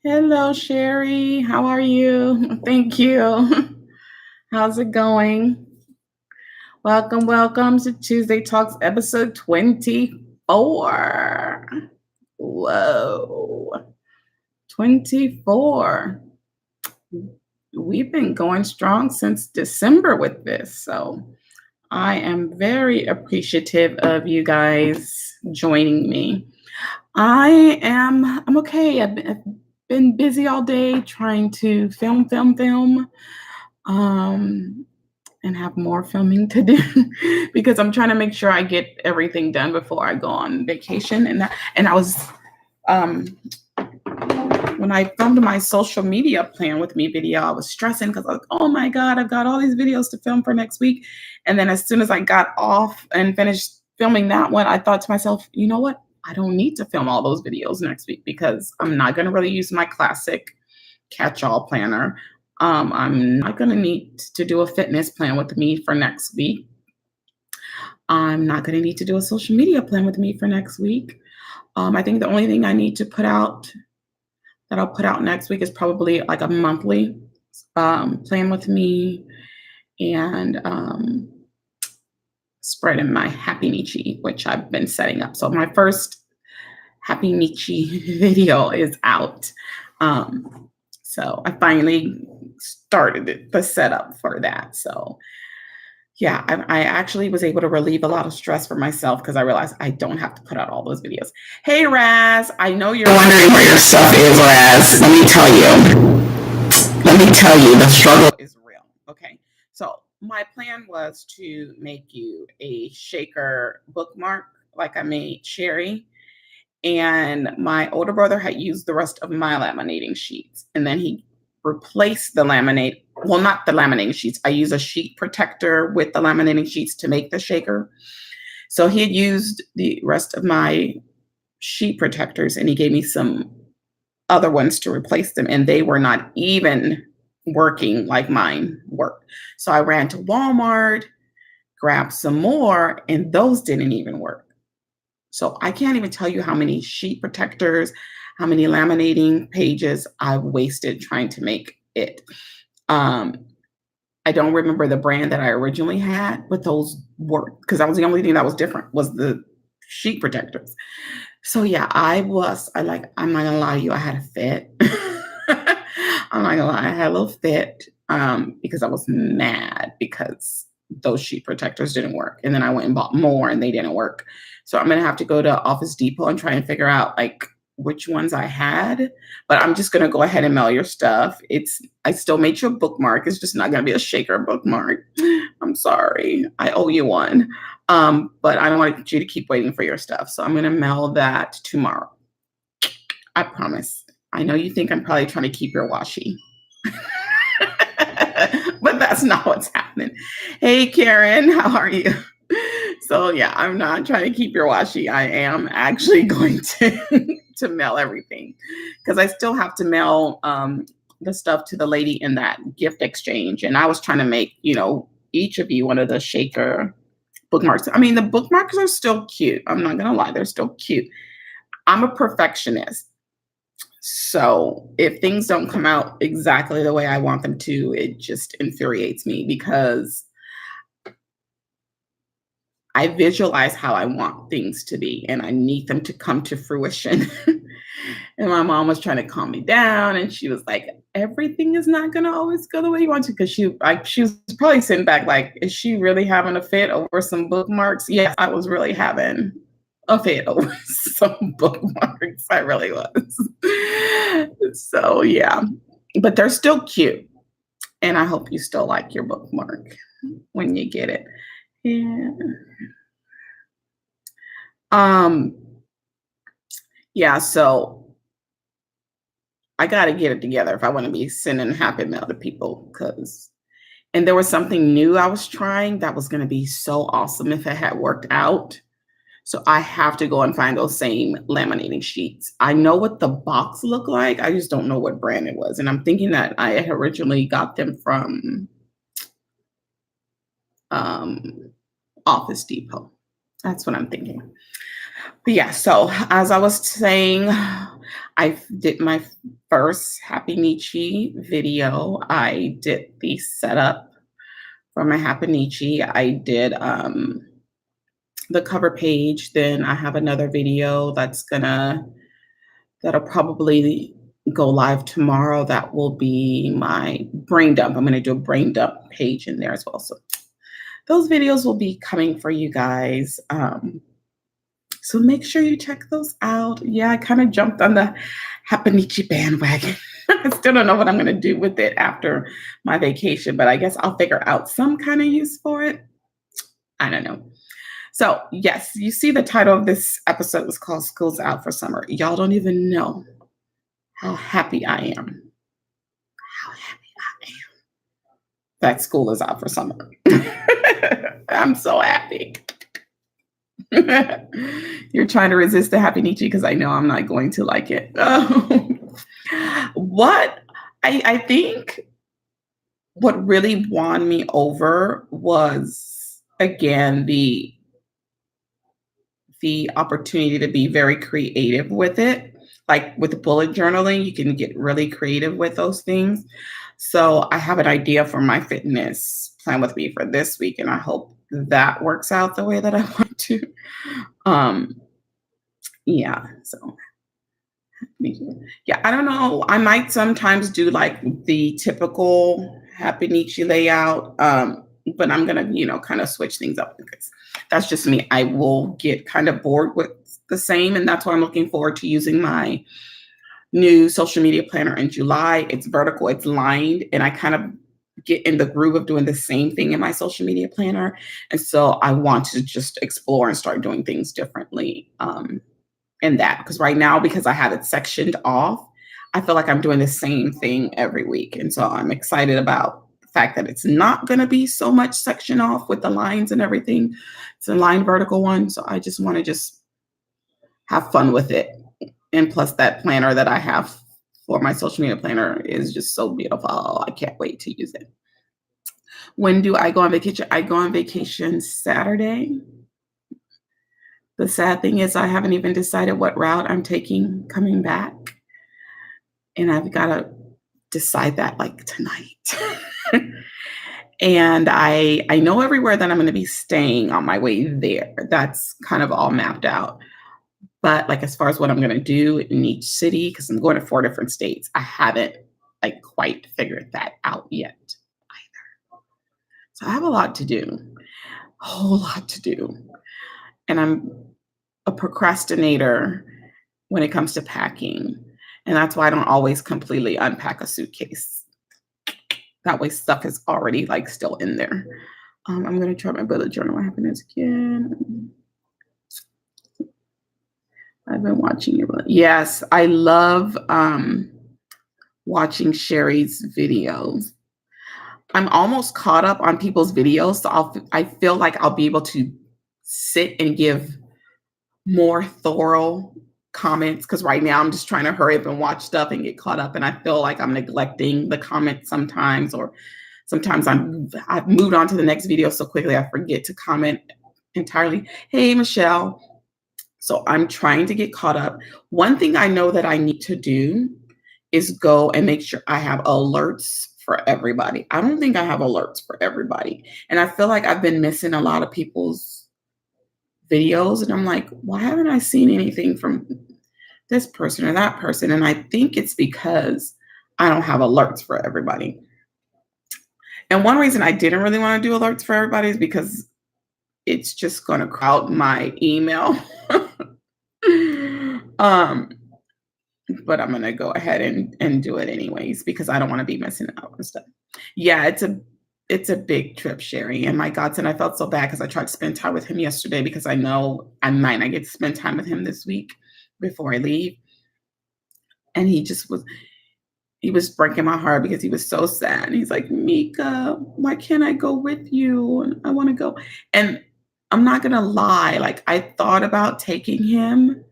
Hello, Sherry. How are you? Thank you. How's it going? Welcome to Tuesday Talks episode 24. Whoa, 24. We've been going strong since December with this. So I am very appreciative of you guys joining me. I'm okay. I've been busy all day trying to film, um, and have more filming to do because I'm trying to make sure I get everything done before I go on vacation. And I was um, when I filmed my social media plan with me video, I was stressing because I was like, oh my God, I've got all these videos to film for next week. And then as soon as I got off and finished filming that one, I thought to myself, you know what? I don't need to film all those videos next week because I'm not going to really use my classic catch-all planner. I'm not going to need to do a fitness plan with me for next week. I'm not going to need to do a social media plan with me for next week. I think the only thing I need to put out that I'll put out next week is probably like a monthly plan with me and spreading my Happy Nietzsche, which I've been setting up. So my first Happy Nietzsche video is out. So I finally started the setup for that. So yeah, I actually was able to relieve a lot of stress for myself because I realized I don't have to put out all those videos. Hey, Raz, I know you're wondering where your stuff is, Raz. Let me tell you, the struggle is real. Okay. So my plan was to make you a shaker bookmark like I made Sherry. And my older brother had used the rest of my laminating sheets. And then he replaced the not the laminating sheets. I use a sheet protector with the laminating sheets to make the shaker. So he had used the rest of my sheet protectors and he gave me some other ones to replace them. And they were not even working like mine worked. So I ran to Walmart, grabbed some more, and those didn't even work. So I can't even tell you how many sheet protectors, how many laminating pages I wasted trying to make it. I don't remember the brand that I originally had, but those worked because that was the only thing that was different was the sheet protectors. So yeah, I'm not gonna lie to you, I had a fit. I'm not gonna lie, I had a little fit because I was mad because those sheet protectors didn't work. And then I went and bought more and they didn't work. So I'm gonna have to go to Office Depot and try and figure out like which ones I had. But I'm just gonna go ahead and mail your stuff. I still made you a bookmark. It's just not gonna be a shaker bookmark. I'm sorry. I owe you one. But I don't want you to keep waiting for your stuff. So I'm gonna mail that tomorrow. I promise. I know you think I'm probably trying to keep your washi. But that's not what's happening. Hey, Karen, how are you? So yeah, I'm not trying to keep your washi. I am actually going to mail everything because I still have to mail the stuff to the lady in that gift exchange. And I was trying to make, each of you one of the shaker bookmarks. I mean, the bookmarks are still cute. I'm not gonna lie, they're still cute. I'm a perfectionist. So if things don't come out exactly the way I want them to, it just infuriates me because I visualize how I want things to be and I need them to come to fruition. And my mom was trying to calm me down and she was like, everything is not going to always go the way you want to. Because she was probably sitting back like, is she really having a fit over some bookmarks? Yes, I was really having a fit over some bookmarks. I really was. So yeah, but they're still cute. And I hope you still like your bookmark when you get it. Yeah. Yeah, so I got to get it together if I want to be sending happy mail to people and there was something new I was trying that was going to be so awesome if it had worked out. So I have to go and find those same laminating sheets. I know what the box looked like. I just don't know what brand it was. And I'm thinking that I had originally got them from Office Depot. That's what I'm thinking. But yeah, so as I was saying, I did my first Happy Nietzsche video. I did the setup for my Happy Nietzsche. I did the cover page. Then I have another video that'll probably go live tomorrow. That will be my brain dump. I'm gonna do a brain dump page in there as well. So those videos will be coming for you guys. So make sure you check those out. Yeah, I kind of jumped on the Hapanichi bandwagon. I still don't know what I'm going to do with it after my vacation, but I guess I'll figure out some kind of use for it. I don't know. So, yes, you see the title of this episode was called School's Out for Summer. Y'all don't even know how happy I am. How happy I am that school is out for summer. I'm so happy. You're trying to resist the Happy Nietzsche because I know I'm not going to like it. What I think what really won me over was again the opportunity to be very creative with it. Like with the bullet journaling, you can get really creative with those things. So I have an idea for my fitness plan with me for this week, and I hope that works out the way that I want to. Um, yeah, so yeah, I don't know. I might sometimes do like the typical Happy Nietzsche layout, but I'm gonna, kind of switch things up because that's just me. I will get kind of bored with the same, and that's why I'm looking forward to using my new social media planner in July. It's vertical, it's lined, and I kind of get in the groove of doing the same thing in my social media planner. And so I want to just explore and start doing things differently in that. Because right now, because I have it sectioned off, I feel like I'm doing the same thing every week. And so I'm excited about the fact that it's not going to be so much section off with the lines and everything. It's a line vertical one. So I just want to just have fun with it. And plus that planner that I have for my social media planner is just so beautiful. I can't wait to use it. When do I go on vacation? I go on vacation Saturday. The sad thing is I haven't even decided what route I'm taking coming back. And I've got to decide that like tonight. And I know everywhere that I'm going to be staying on my way there. That's kind of all mapped out. But like as far as what I'm going to do in each city, because I'm going to 4 different states, I haven't like quite figured that out yet either. So I have a lot to do, a whole lot to do. And I'm a procrastinator when it comes to packing. And that's why I don't always completely unpack a suitcase. That way stuff is already like still in there. I'm going to try my bullet journal happiness again. I've been watching it. Yes, I love watching Sherry's videos. I'm almost caught up on people's videos, so I feel like I'll be able to sit and give more thorough comments because right now I'm just trying to hurry up and watch stuff and get caught up, and I feel like I'm neglecting the comments sometimes, or sometimes I've moved on to the next video so quickly I forget to comment entirely. Hey, Michelle. So I'm trying to get caught up. One thing I know that I need to do is go and make sure I have alerts for everybody. I don't think I have alerts for everybody. And I feel like I've been missing a lot of people's videos. And I'm like, why haven't I seen anything from this person or that person? And I think it's because I don't have alerts for everybody. And one reason I didn't really want to do alerts for everybody is because it's just going to crowd my email. But I'm going to go ahead and do it anyways, because I don't want to be missing out on stuff. Yeah, it's a big trip, Sherry. And my godson, I felt so bad because I tried to spend time with him yesterday because I know I might not get to spend time with him this week before I leave. And he was breaking my heart because he was so sad. And he's like, Mika, why can't I go with you? And I want to go. And I'm not going to lie. Like I thought about taking him,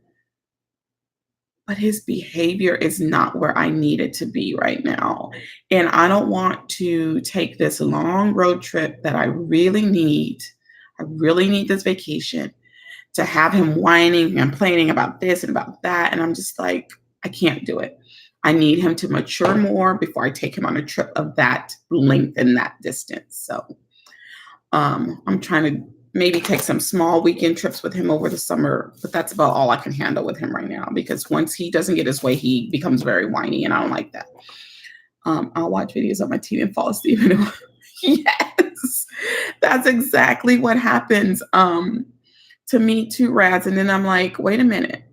but his behavior is not where I need it to be right now. And I don't want to take this long road trip that I really need. I really need this vacation to have him whining and complaining about this and about that. And I'm just like, I can't do it. I need him to mature more before I take him on a trip of that length and that distance. So I'm trying to maybe take some small weekend trips with him over the summer, but that's about all I can handle with him right now because once he doesn't get his way, he becomes very whiny, and I don't like that. I'll watch videos on my TV and fall asleep. Yes, that's exactly what happens to me too, Raz. And then I'm like, wait a minute,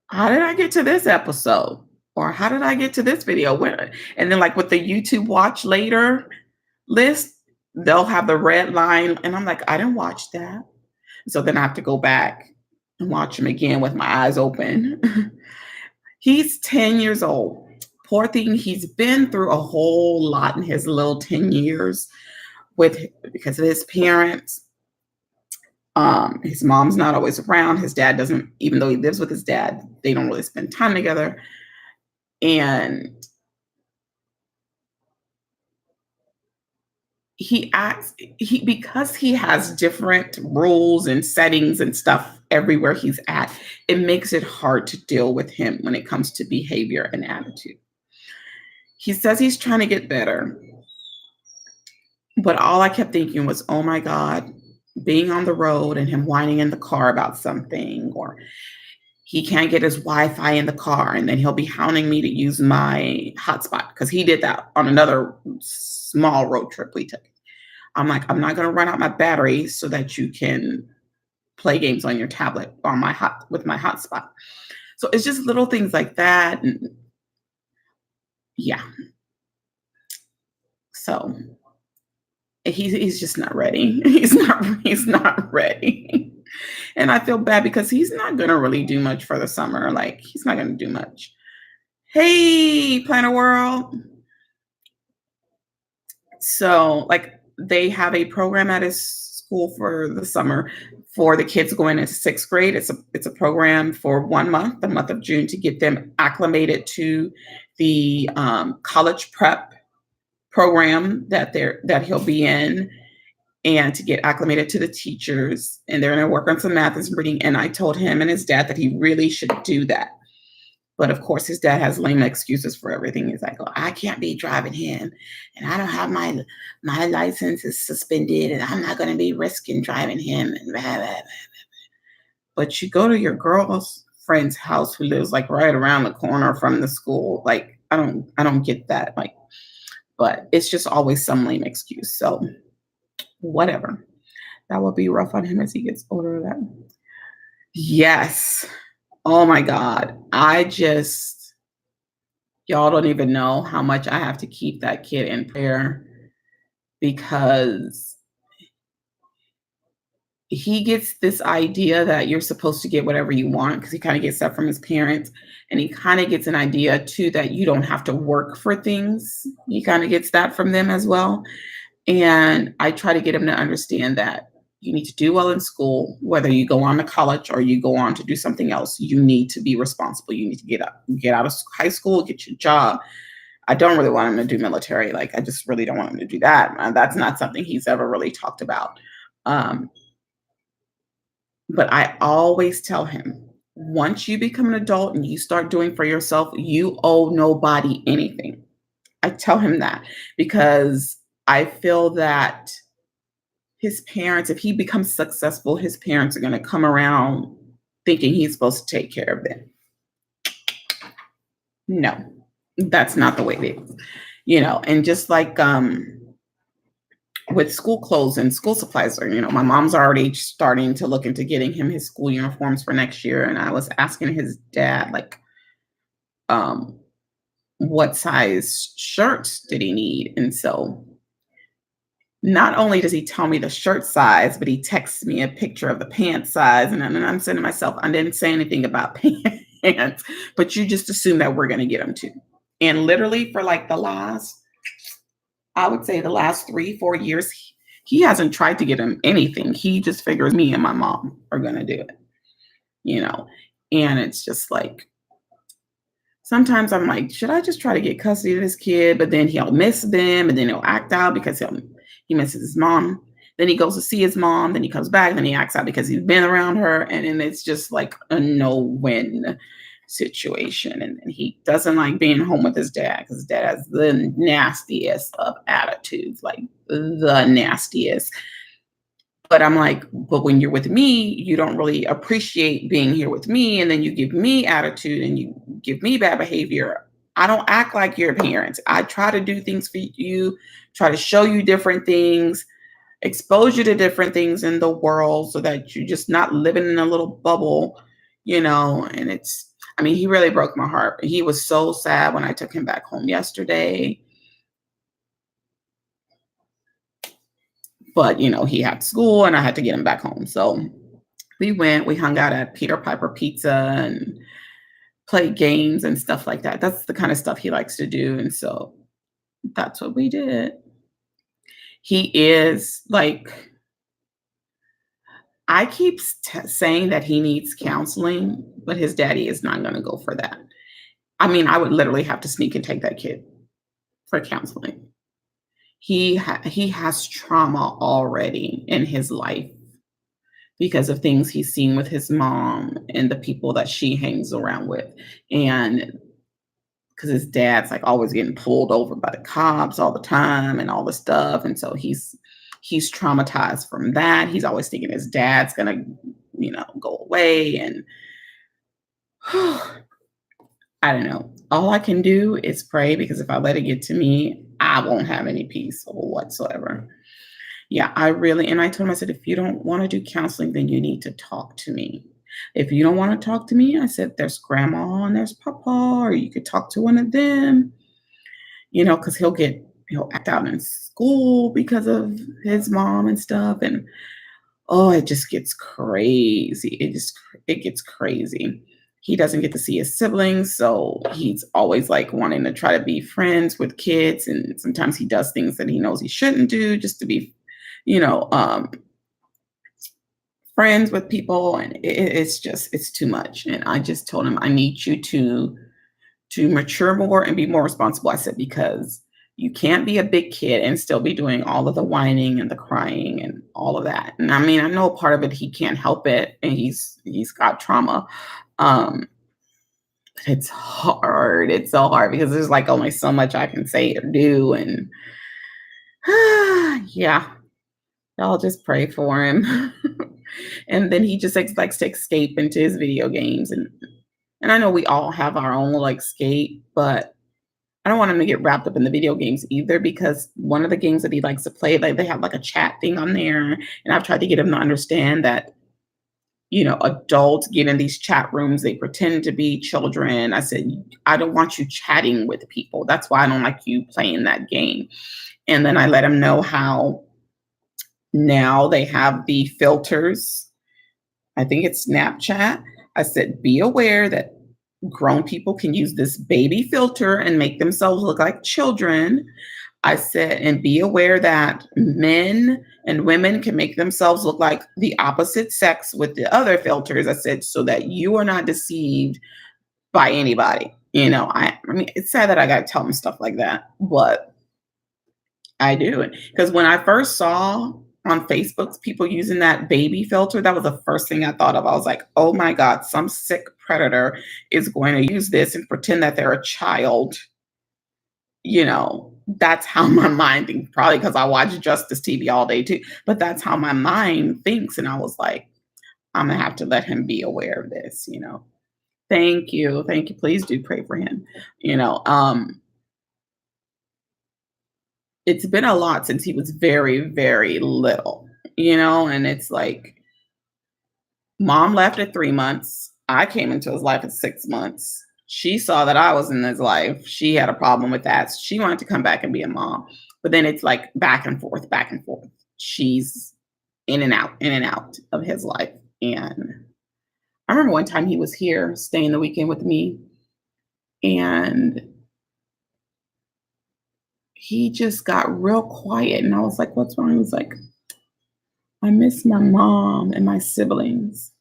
how did I get to this episode? Or how did I get to this video? Where? And then, like with the YouTube watch later list, they'll have the red line, and I'm like, I didn't watch that. So then I have to go back and watch him again with my eyes open. He's 10 years old. Poor thing, he's been through a whole lot in his little 10 years with because of his parents. His mom's not always around. His dad doesn't, even though he lives with his dad, they don't really spend time together. And because he has different rules and settings and stuff everywhere he's at, it makes it hard to deal with him when it comes to behavior and attitude. He says he's trying to get better, but all I kept thinking was, oh my God, being on the road and him whining in the car about something, or he can't get his Wi-Fi in the car, and then he'll be hounding me to use my hotspot because he did that on another small road trip we took. I'm like, I'm not going to run out my battery so that you can play games on your tablet on with my hotspot. So it's just little things like that. And yeah. So he's just not ready. He's not ready. And I feel bad because he's not going to really do much for the summer. Like, he's not going to do much. Hey, Planner World. So, like, they have a program at his school for the summer for the kids going into 6th grade. It's a program for 1 month, the month of June, to get them acclimated to the college prep program that he'll be in, and to get acclimated to the teachers. And they're going to work on some math and reading. And I told him and his dad that he really should do that. But of course, his dad has lame excuses for everything. He's like, oh, I can't be driving him, and I don't have my license is suspended, and I'm not going to be risking driving him. And blah, blah, blah, blah. But you go to your girlfriend's house who lives like right around the corner from the school. Like, I don't get that. Like, but it's just always some lame excuse. So whatever. That will be rough on him as he gets older. That. Yes. Oh my God. Y'all don't even know how much I have to keep that kid in prayer, because he gets this idea that you're supposed to get whatever you want, because he kind of gets that from his parents. And he kind of gets an idea too that you don't have to work for things. He kind of gets that from them as well. And I try to get him to understand that you need to do well in school, whether you go on to college or you go on to do something else. You need to be responsible. You need to get out of high school, get your job. I don't really want him to do military. Like, I just really don't want him to do that. That's not something he's ever really talked about. But I always tell him, once you become an adult and you start doing for yourself, you owe nobody anything. I tell him that because I feel that his parents, if he becomes successful, his parents are going to come around thinking he's supposed to take care of them. No, that's not the way it is. And just like with school clothes and school supplies, my mom's already starting to look into getting him his school uniforms for next year. And I was asking his dad, like, what size shirts did he need? And so not only does he tell me the shirt size, but he texts me a picture of the pant size. And I'm saying to myself, I didn't say anything about pants, but you just assume that we're going to get them too. And literally for like the last 3-4 years, he hasn't tried to get him anything. He just figures me and my mom are going to do it, and it's just like, sometimes I'm like, should I just try to get custody of this kid? But then he'll miss them, and then he'll act out because he misses his mom. Then he goes to see his mom. Then he comes back. Then he acts out because he's been around her. And then it's just like a no-win situation. And he doesn't like being home with his dad because his dad has the nastiest of attitudes, like the nastiest. But I'm like, but when you're with me, you don't really appreciate being here with me. And then you give me attitude and you give me bad behavior. I don't act like your parents. I try to do things for you, try to show you different things, expose you to different things in the world so that you're just not living in a little bubble, and I mean, he really broke my heart. He was so sad when I took him back home yesterday. But, he had school and I had to get him back home. So we hung out at Peter Piper Pizza and played games and stuff like that. That's the kind of stuff he likes to do. And so that's what we did. He is like, I keep saying that he needs counseling, but his daddy is not going to go for that. I mean, I would literally have to sneak and take that kid for counseling. He has trauma already in his life because of things he's seen with his mom and the people that she hangs around with. And because his dad's like always getting pulled over by the cops all the time and all this stuff. And so he's traumatized from that. He's always thinking his dad's gonna, go away. And I don't know. All I can do is pray because if I let it get to me, I won't have any peace whatsoever. Yeah, and I told him, I said, if you don't want to do counseling, then you need to talk to me. If you don't want to talk to me, I said, there's grandma and there's papa, or you could talk to one of them, because he'll act out in school because of his mom and stuff. And it just gets crazy. It gets crazy. He doesn't get to see his siblings, so he's always like wanting to try to be friends with kids. And sometimes he does things that he knows he shouldn't do just to be, friends with people. And it's too much. And I just told him, I need you to mature more and be more responsible. I said, because you can't be a big kid and still be doing all of the whining and the crying and all of that. And I mean, I know part of it, he can't help it. And he's got trauma. But it's hard. It's so hard because there's like only so much I can say or do. And yeah, y'all just pray for him. And then he just likes to escape into his video games. And I know we all have our own little escape, but I don't want him to get wrapped up in the video games either, because one of the games that he likes to play, like they have like a chat thing on there. And I've tried to get him to understand that, adults get in these chat rooms, they pretend to be children. I said, I don't want you chatting with people. That's why I don't like you playing that game. And then I let him know how now they have the filters. I think it's Snapchat. I said, be aware that grown people can use this baby filter and make themselves look like children. I said, and be aware that men and women can make themselves look like the opposite sex with the other filters. I said, so that you are not deceived by anybody. I mean, it's sad that I got to tell them stuff like that, but I do it. Because when I first saw on Facebook people using that baby filter, that was the first thing I thought of. I was like, oh my God, some sick predator is going to use this and pretend that they're a child. That's how my mind thinks, probably because I watch Justice TV all day too. But that's how my mind thinks. And I was like, I'm going to have to let him be aware of this, Thank you. Thank you. Please do pray for him. It's been a lot since he was very, very little, and it's like mom left at 3 months. I came into his life at 6 months. She saw that I was in his life. She had a problem with that. She wanted to come back and be a mom. But then it's like back and forth, back and forth. She's in and out of his life. And I remember one time he was here staying the weekend with me. And he just got real quiet. And I was like, what's wrong? He was like, I miss my mom and my siblings.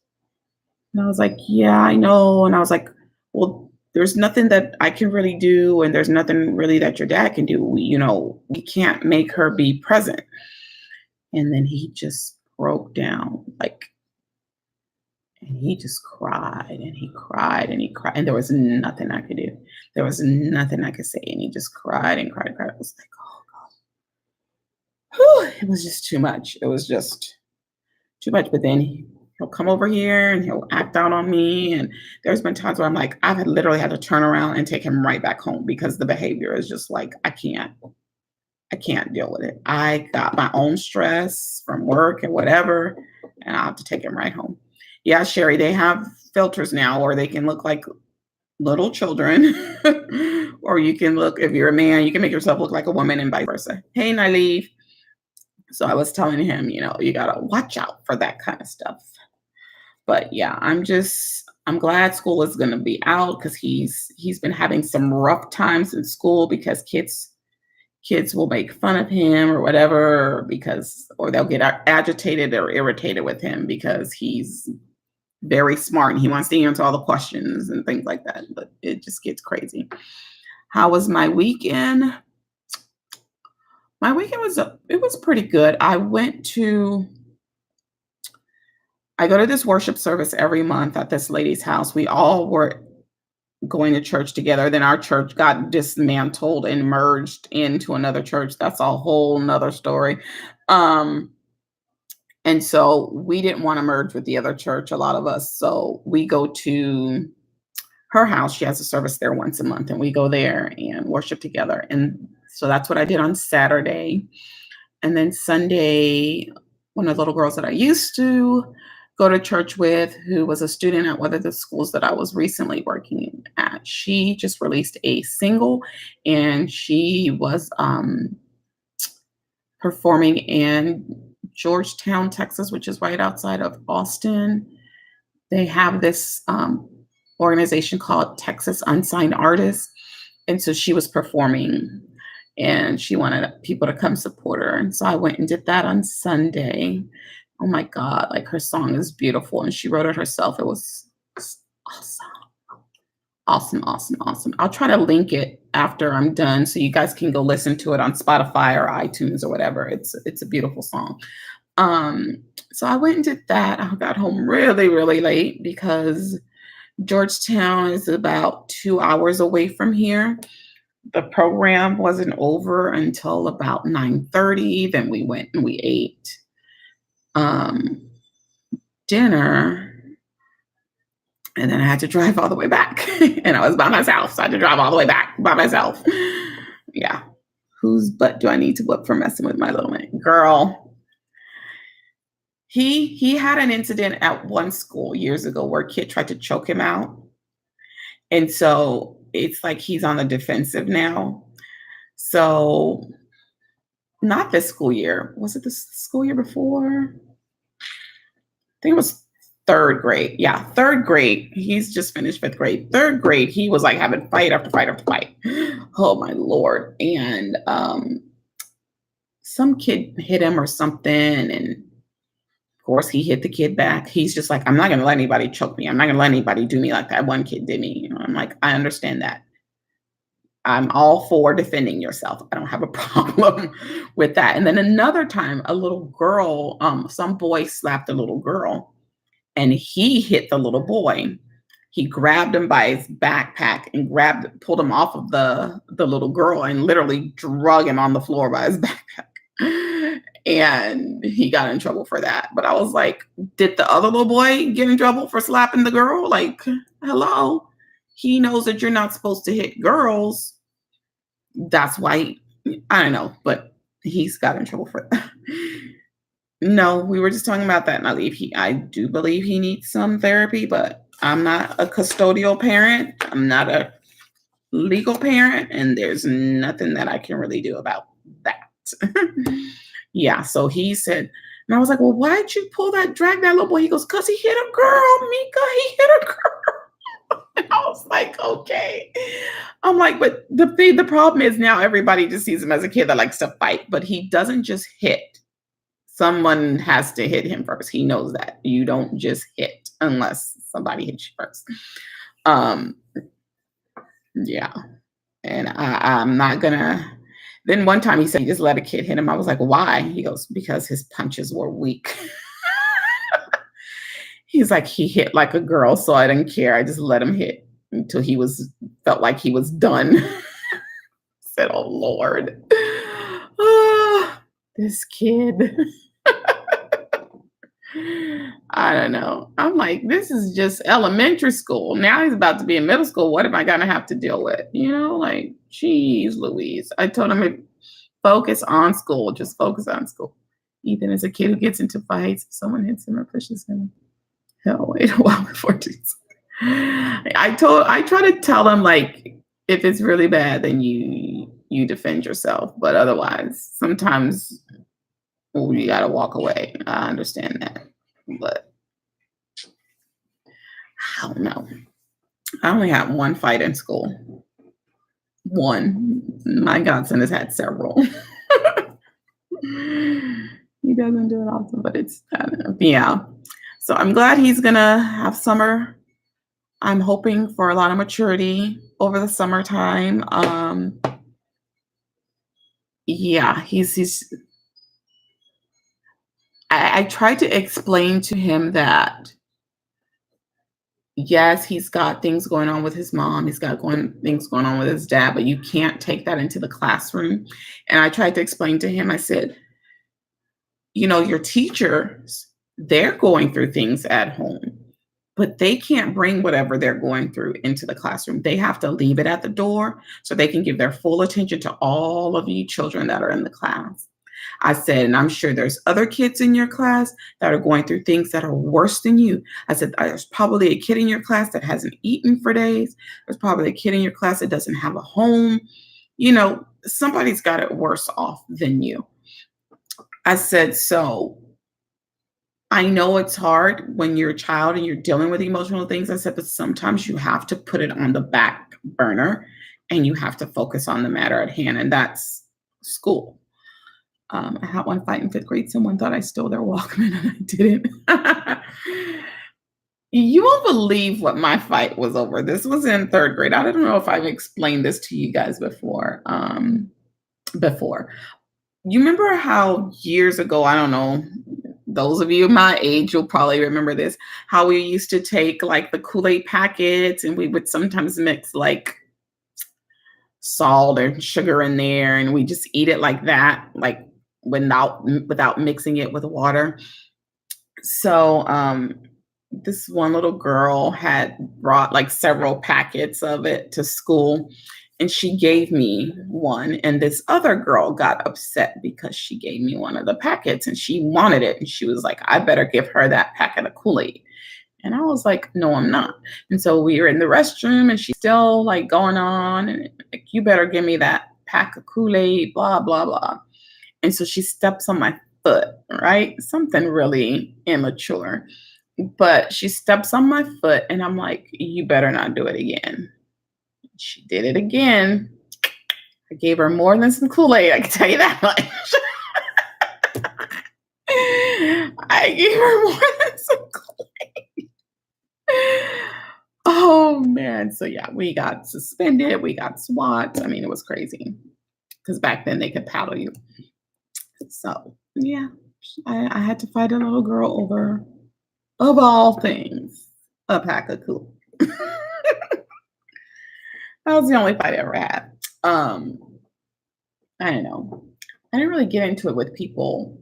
And I was like, yeah, I know. And I was like, well, there's nothing that I can really do. And there's nothing really that your dad can do. We can't make her be present. And then he just broke down. And he just cried and he cried and he cried. And there was nothing I could do. There was nothing I could say. And he just cried and cried and cried. I was like, oh God. Whew, it was just too much. It was just too much. But then he'll come over here and he'll act out on me. And there's been times where I'm like, I've literally had to turn around and take him right back home because the behavior is just like, I can't deal with it. I got my own stress from work and whatever, and I have to take him right home. Yeah, Sherry, they have filters now, or they can look like little children, or you can look, if you're a man, you can make yourself look like a woman and vice versa. Hey, Naive. So I was telling him, you got to watch out for that kind of stuff. But yeah, I'm glad school is going to be out because he's been having some rough times in school because kids will make fun of him or whatever or they'll get agitated or irritated with him because he's very smart and he wants to answer all the questions and things like that. But it just gets crazy. How was my weekend? My weekend was pretty good. I go to this worship service every month at this lady's house. We all were going to church together. Then our church got dismantled and merged into another church. That's a whole nother story. And so we didn't want to merge with the other church, a lot of us. So we go to her house. She has a service there once a month, and we go there and worship together. And so that's what I did on Saturday. And then Sunday, one of the little girls that I used to go to church with, who was a student at one of the schools that I was recently working at, she just released a single, and she was performing in Georgetown, Texas, which is right outside of Austin. They have this organization called Texas Unsigned Artists. And so she was performing and she wanted people to come support her. And so I went and did that on Sunday. Oh my God, like her song is beautiful. And she wrote it herself. It was awesome. Awesome, awesome, awesome. I'll try to link it after I'm done so you guys can go listen to it on Spotify or iTunes or whatever. It's a beautiful song. So I went and did that. I got home really, really late because Georgetown is about 2 hours away from here. The program wasn't over until about 9:30. Then we went and we ate dinner. And then I had to drive all the way back. And I was by myself. So I had to drive all the way back by myself. Yeah. Whose butt do I need to whoop for messing with my little man? Girl. He had an incident at one school years ago where a kid tried to choke him out. And so it's like he's on the defensive now. So not this school year. Was it the school year before? I think it was third grade. Yeah, third grade. He's just finished fifth grade. Third grade, he was like having fight after fight after fight. Oh my Lord. And some kid hit him or something. And of course he hit the kid back. He's just like, I'm not going to let anybody choke me. I'm not going to let anybody do me like that. One kid did me. I'm like, I understand that. I'm all for defending yourself. I don't have a problem with that. And then another time, a little girl, some boy slapped a little girl. And he hit the little boy. He grabbed him by his backpack and pulled him off of the little girl and literally drug him on the floor by his backpack. And he got in trouble for that. But I was like, did the other little boy get in trouble for slapping the girl? Like, hello. He knows that you're not supposed to hit girls. That's why, I don't know, but he's got in trouble for that. No, we were just talking about that, and I do believe he needs some therapy, but I'm not a custodial parent. I'm not a legal parent, and there's nothing that I can really do about that. Yeah, so he said, and I was like, well, why'd you drag that little boy? He goes, because he hit a girl, Mika, he hit a girl. And I was like, okay. I'm like, but the problem is now everybody just sees him as a kid that likes to fight, but he doesn't just hit. Someone has to hit him first. He knows that. You don't just hit unless somebody hits you first. Yeah. And I'm not gonna. Then one time he said he just let a kid hit him. I was like, why? He goes, because his punches were weak. He's like, he hit like a girl, so I didn't care. I just let him hit until he was felt like he was done. Said, "Oh Lord, ah, this kid." I don't know. I'm like, this is just elementary school. Now he's about to be in middle school. What am I gonna have to deal with? Like, geez, Louise. I told him to focus on school. Just focus on school. Ethan is a kid who gets into fights. If someone hits him or pushes him, he'll wait a while before doing something. I try to tell him, like, if it's really bad, then you defend yourself. But otherwise, sometimes you gotta walk away. I understand that. But I don't know. I only had one fight in school. One. My godson has had several. He doesn't do it often, but it's I don't know. Yeah. So I'm glad he's gonna have summer. I'm hoping for a lot of maturity over the summertime. Yeah, he's I tried to explain to him that yes, he's got things going on with his mom, he's got things going on with his dad, but you can't take that into the classroom. And I tried to explain to him, I said, your teachers, they're going through things at home, but they can't bring whatever they're going through into the classroom. They have to leave it at the door so they can give their full attention to all of you children that are in the class. I said, and I'm sure there's other kids in your class that are going through things that are worse than you. I said, there's probably a kid in your class that hasn't eaten for days. There's probably a kid in your class that doesn't have a home. Somebody's got it worse off than you. I said, so I know it's hard when you're a child and you're dealing with emotional things. I said, but sometimes you have to put it on the back burner and you have to focus on the matter at hand, and that's school. I had one fight in fifth grade. Someone thought I stole their Walkman and I didn't. You won't believe what my fight was over. This was in third grade. I don't know if I've explained this to you guys before. You remember how years ago, I don't know, those of you my age, you'll probably remember this, how we used to take like the Kool-Aid packets and we would sometimes mix like salt and sugar in there and we just eat it like that, like without mixing it with water. So this one little girl had brought like several packets of it to school and she gave me one, and this other girl got upset because she gave me one of the packets and she wanted it, and she was like, I better give her that packet of Kool-Aid. And I was like, no, I'm not. And so we were in the restroom and she's still like going on and like, you better give me that pack of Kool-Aid, blah, blah, blah. And so she steps on my foot, right? Something really immature. But she steps on my foot and I'm like, you better not do it again. She did it again. I gave her more than some Kool-Aid, I can tell you that much. I gave her more than some Kool-Aid. Oh man. So yeah, we got suspended, we got SWAT. I mean, it was crazy. Because back then they could paddle you. So yeah, I had to fight a little girl over, of all things, a pack of Kool-Aid. That was the only fight I ever had. I don't know. I didn't really get into it with people.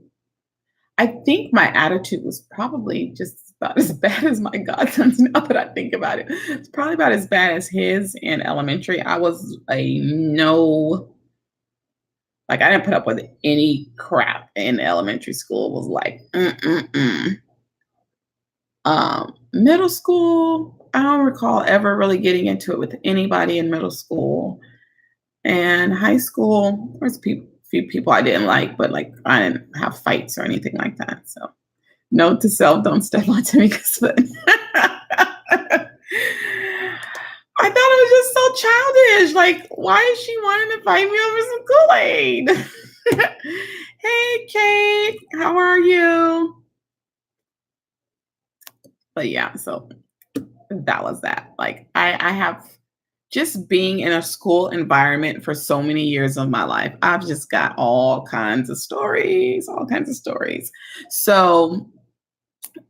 I think my attitude was probably just about as bad as my godson's now that I think about it. It's probably about as bad as his in elementary. I was a no, like I didn't put up with any crap in elementary school. It was like, middle school, I don't recall ever really getting into it with anybody in middle school. And high school, there was a few people I didn't like, but like I didn't have fights or anything like that. So note to self, don't step on Timmy because I thought it was just so childish. Like, why is she wanting to fight me over some Kool-Aid? Hey, Kate, how are you? But yeah, so that was that. Like, I have just being in a school environment for so many years of my life. I've just got all kinds of stories, all kinds of stories. So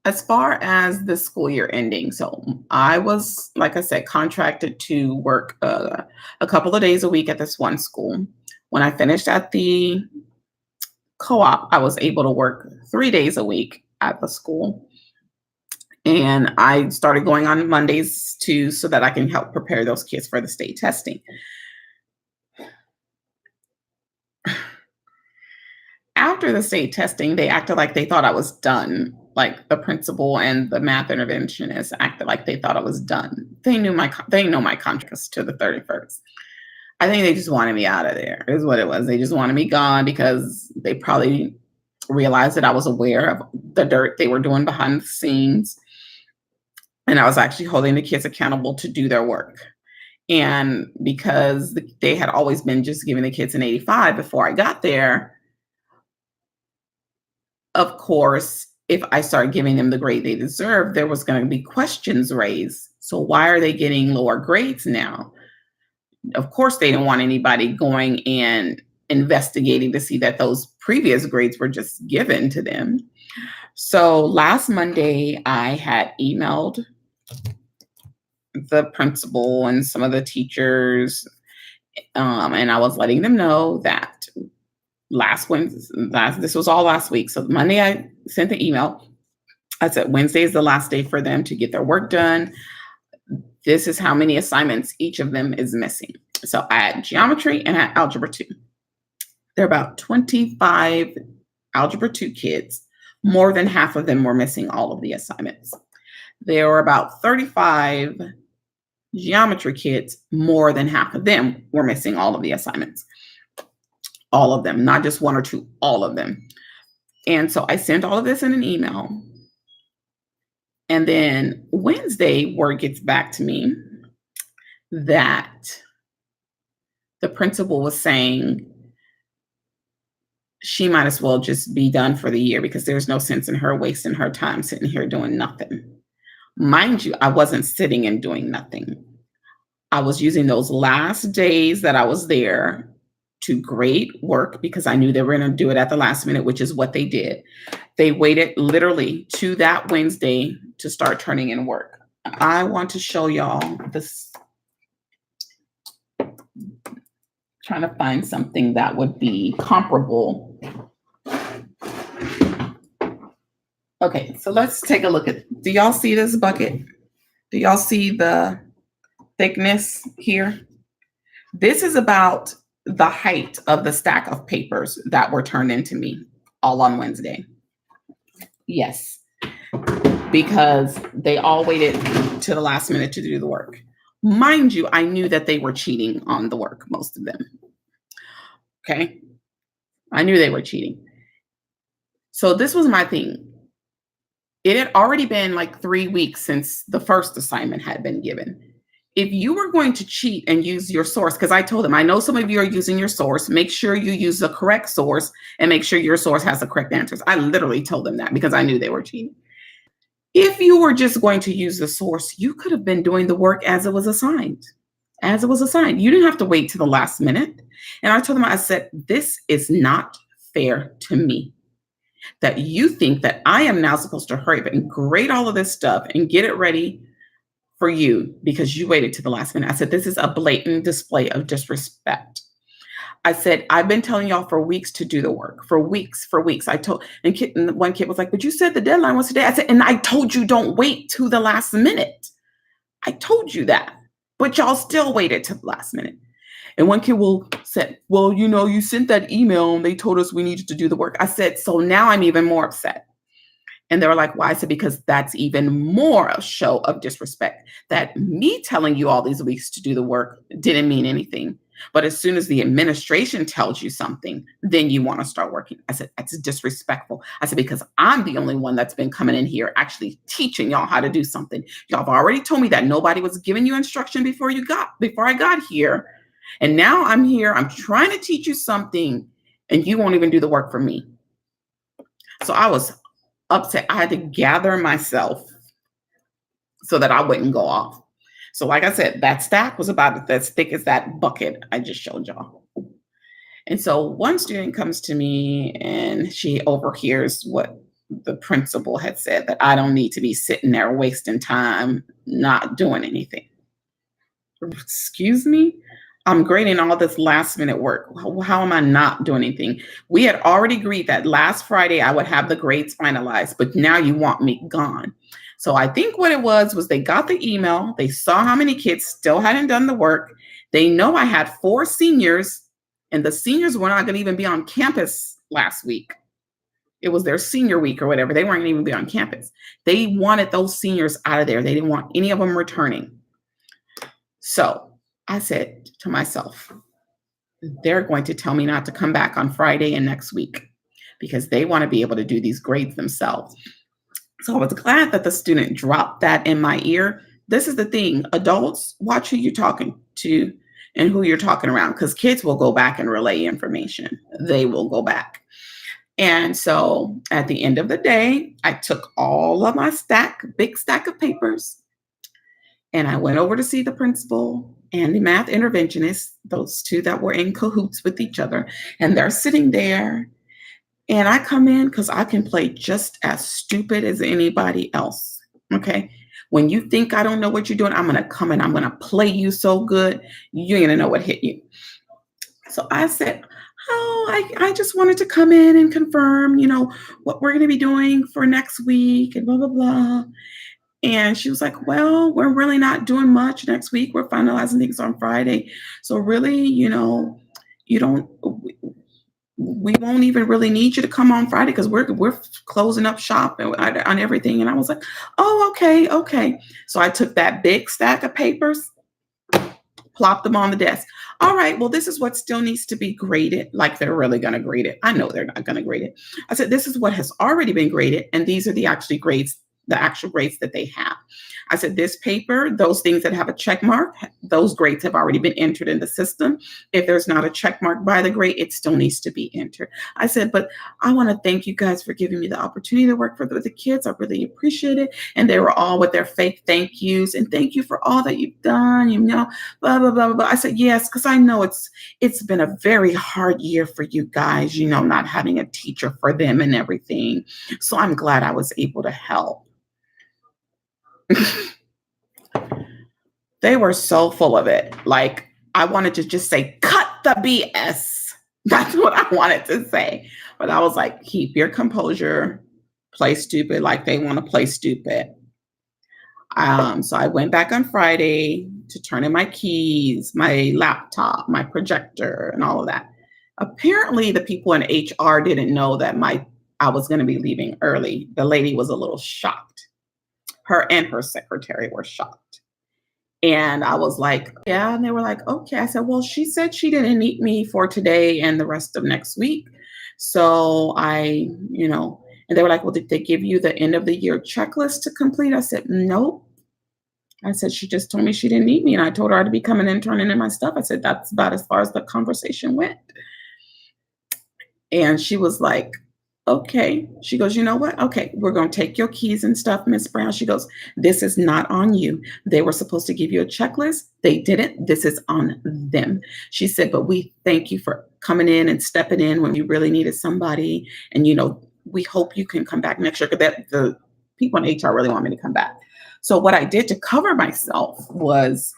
As far as the school year ending, so I was, like I said, contracted to work a couple of days a week at this one school. When I finished at the co-op, I was able to work 3 days a week at the school. And I started going on Mondays too, so that I can help prepare those kids for the state testing. After the state testing, they acted like they thought I was done. Like the principal and the math interventionist acted like they thought I was done. They know my contract is to the 31st. I think they just wanted me out of there. Is what it was. They just wanted me gone because they probably realized that I was aware of the dirt they were doing behind the scenes, and I was actually holding the kids accountable to do their work. And because they had always been just giving the kids an 85 before I got there, of course, if I started giving them the grade they deserve, there was going to be questions raised. So why are they getting lower grades now? Of course, they didn't want anybody going and investigating to see that those previous grades were just given to them. So last Monday, I had emailed the principal and some of the teachers, and I was letting them know that this was all last week. So Monday, I sent the email. I said Wednesday is the last day for them to get their work done. This is how many assignments each of them is missing. So I had geometry and I had algebra 2. There are about 25 algebra 2 kids. More than half of them were missing all of the assignments. There were about 35 geometry kids. More than half of them were missing all of the assignments. All of them, not just one or two, all of them. And so I sent all of this in an email. And then Wednesday, word gets back to me that the principal was saying she might as well just be done for the year because there's no sense in her wasting her time sitting here doing nothing. Mind you, I wasn't sitting and doing nothing. I was using those last days that I was there to grade work because I knew they were going to do it at the last minute, which is what they did. They waited literally to that Wednesday to start turning in work. I want to show y'all this. Trying to find something that would be comparable. Okay, so let's take a look at, do y'all see this bucket? Do y'all see the thickness here? This is about the height of the stack of papers that were turned into me all on Wednesday. Yes, because they all waited to the last minute to do the work. Mind you, I knew that they were cheating on the work, most of them. Okay, I knew they were cheating. So this was my thing. It had already been like 3 weeks since the first assignment had been given. If you were going to cheat and use your source, because I told them, I know some of you are using your source, make sure you use the correct source and make sure your source has the correct answers. I literally told them that because I knew they were cheating. If you were just going to use the source, you could have been doing the work as it was assigned. As it was assigned. You didn't have to wait to the last minute. And I told them, I said, this is not fair to me. That you think that I am now supposed to hurry up and grade all of this stuff and get it ready for you because you waited to the last minute. I said, this is a blatant display of disrespect. I said, I've been telling y'all for weeks to do the work, for weeks. I told, and one kid was like, but you said the deadline was today. I said, and I told you don't wait to the last minute. I told you that, but y'all still waited to the last minute. And one kid said, well, you sent that email and they told us we needed to do the work. I said, so now I'm even more upset. And they were like, why? I said, because that's even more a show of disrespect. That me telling you all these weeks to do the work didn't mean anything. But as soon as the administration tells you something, then you want to start working. I said, that's disrespectful. I said, because I'm the only one that's been coming in here actually teaching y'all how to do something. Y'all have already told me that nobody was giving you instruction before I got here. And now I'm here, I'm trying to teach you something and you won't even do the work for me. So I was upset. I had to gather myself so that I wouldn't go off. So like I said, that stack was about as thick as that bucket I just showed y'all. And so one student comes to me and she overhears what the principal had said that I don't need to be sitting there wasting time not doing anything. Excuse me? I'm grading all this last minute work. How am I not doing anything? We had already agreed that last Friday I would have the grades finalized, but now you want me gone. So I think what it was they got the email, they saw how many kids still hadn't done the work. They know I had 4 seniors, and the seniors were not going to even be on campus last week. It was their senior week or whatever. They weren't even be on campus. They wanted those seniors out of there. They didn't want any of them returning. So I said to myself, they're going to tell me not to come back on Friday and next week because they want to be able to do these grades themselves. So I was glad that the student dropped that in my ear. This is the thing. Adults, watch who you're talking to and who you're talking around, because kids will go back and relay information. They will go back. And so at the end of the day, I took all of my big stack of papers, and I went over to see the principal and the math interventionist, those two that were in cahoots with each other. And they're sitting there. And I come in because I can play just as stupid as anybody else. Okay. When you think I don't know what you're doing, I'm going to come in. I'm going to play you so good, you ain't going to know what hit you. So I said, I just wanted to come in and confirm, what we're going to be doing for next week and blah, blah, blah. And she was like, well, we're really not doing much next week. We're finalizing things on Friday. So really, we won't even really need you to come on Friday because we're closing up shop on everything. And I was like, oh, okay. So I took that big stack of papers, plopped them on the desk. All right, well, this is what still needs to be graded. Like they're really going to grade it. I know they're not going to grade it. I said, this is what has already been graded. And these are the actual grades that they have. I said, this paper, those things that have a check mark, those grades have already been entered in the system. If there's not a check mark by the grade, it still needs to be entered. I said, but I want to thank you guys for giving me the opportunity to work with the kids. I really appreciate it. And they were all with their fake thank yous. And thank you for all that you've done, blah, blah, blah, blah. I said, yes, because I know it's been a very hard year for you guys, not having a teacher for them and everything. So I'm glad I was able to help. They were so full of it. Like, I wanted to just say, cut the BS. That's what I wanted to say. But I was like, keep your composure, play stupid like they want to play stupid. So I went back on Friday to turn in my keys, my laptop, my projector, and all of that. Apparently, the people in HR didn't know that I was going to be leaving early. The lady was a little shocked. Her and her secretary were shocked. And I was like, yeah. And they were like, okay. I said, well, she said she didn't need me for today and the rest of next week. So and they were like, well, did they give you the end of the year checklist to complete? I said, nope. I said, she just told me she didn't need me. And I told her to be coming in, turning in my stuff. I said, that's about as far as the conversation went. And she was like, okay. She goes, you know what? Okay, we're going to take your keys and stuff, Miss Brown. She goes, this is not on you. They were supposed to give you a checklist. They didn't. This is on them. She said, but we thank you for coming in and stepping in when you really needed somebody. And, we hope you can come back next year, because the people in HR really want me to come back. So what I did to cover myself was,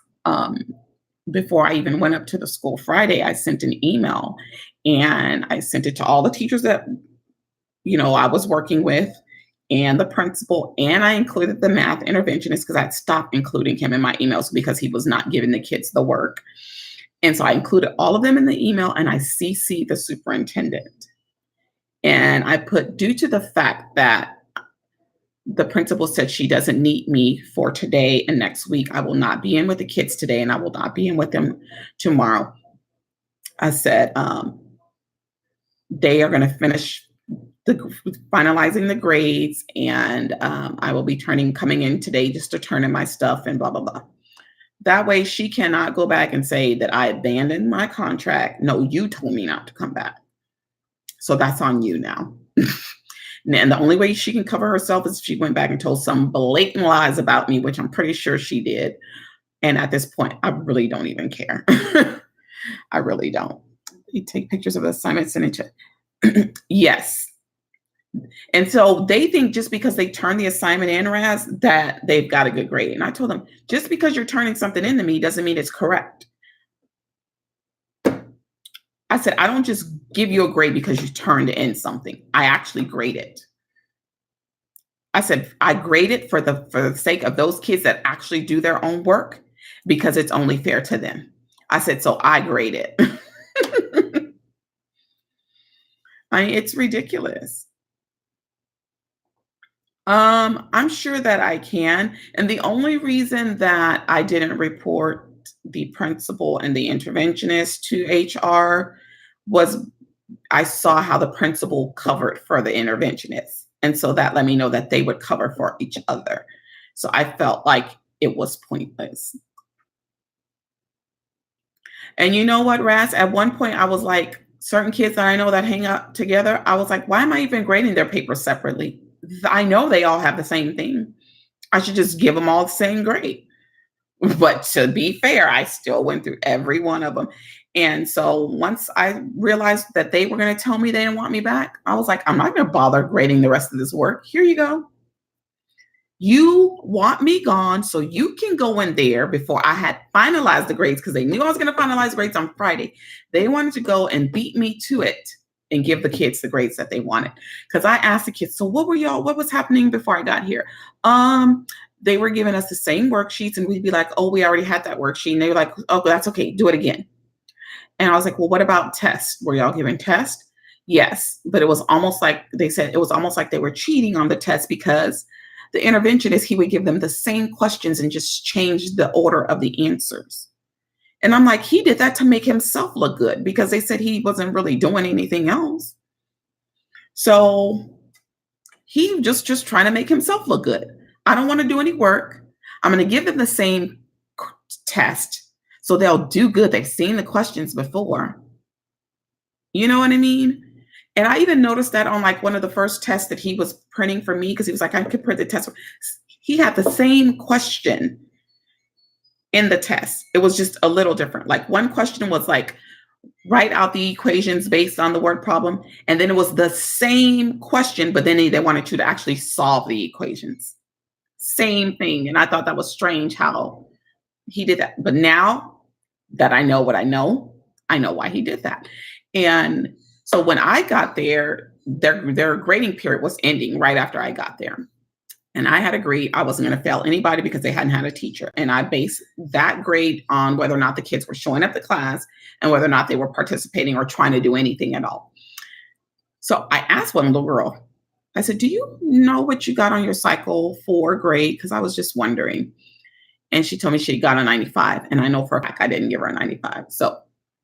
before I even went up to the school Friday, I sent an email, and I sent it to all the teachers that I was working with, and the principal, and I included the math interventionist because I'd stopped including him in my emails because he was not giving the kids the work. And so I included all of them in the email, and I CC'd the superintendent. And I put, due to the fact that the principal said she doesn't need me for today and next week, I will not be in with the kids today, and I will not be in with them tomorrow. I said, they are going to finish finalizing the grades, and I will be coming in today just to turn in my stuff and blah, blah, blah. That way she cannot go back and say that I abandoned my contract. No, you told me not to come back. So that's on you now. And the only way she can cover herself is if she went back and told some blatant lies about me, which I'm pretty sure she did. And at this point, I really don't even care. I really don't. You take pictures of the assignments and it. Yes. And so they think just because they turn the assignment in, Raz, that they've got a good grade. And I told them, just because you're turning something into me doesn't mean it's correct. I said, I don't just give you a grade because you turned in something. I actually grade it. I said, I grade it for the sake of those kids that actually do their own work because it's only fair to them. I said, so I grade it. I mean, it's ridiculous. I'm sure that I can. And the only reason that I didn't report the principal and the interventionist to HR was I saw how the principal covered for the interventionists. And so that let me know that they would cover for each other. So I felt like it was pointless. And you know what, Raz? At one point, I was like, certain kids that I know that hang out together, I was like, why am I even grading their papers separately? I know they all have the same thing. I should just give them all the same grade. But to be fair, I still went through every one of them. And so once I realized that they were going to tell me they didn't want me back, I was like, I'm not going to bother grading the rest of this work. Here you go. You want me gone so you can go in there before I had finalized the grades because they knew I was going to finalize grades on Friday. They wanted to go and beat me to it and give the kids the grades that they wanted. Because I asked the kids, so what was happening before I got here? They were giving us the same worksheets and we'd be like, oh, we already had that worksheet. And they were like, oh, that's okay. Do it again. And I was like, well, what about tests? Were y'all giving tests? Yes. But it was almost like they said, it was almost like they were cheating on the test because the interventionist, he would give them the same questions and just change the order of the answers. And I'm like, he did that to make himself look good because they said he wasn't really doing anything else. So he just trying to make himself look good. I don't want to do any work. I'm going to give them the same test so they'll do good. They've seen the questions before. You know what I mean? And I even noticed that on like one of the first tests that he was printing for me because he was like, I could print the test. He had the same question in the test. It was just a little different. Like one question was like, write out the equations based on the word problem. And then it was the same question, but then they wanted you to actually solve the equations. Same thing. And I thought that was strange how he did that. But now that I know what I know why he did that. And so when I got there, their grading period was ending right after I got there. And I had agreed I wasn't going to fail anybody because they hadn't had a teacher. And I based that grade on whether or not the kids were showing up to class and whether or not they were participating or trying to do anything at all. So I asked one little girl, I said, do you know what you got on your cycle 4 grade? Because I was just wondering. And she told me she got a 95. And I know for a fact I didn't give her a 95. So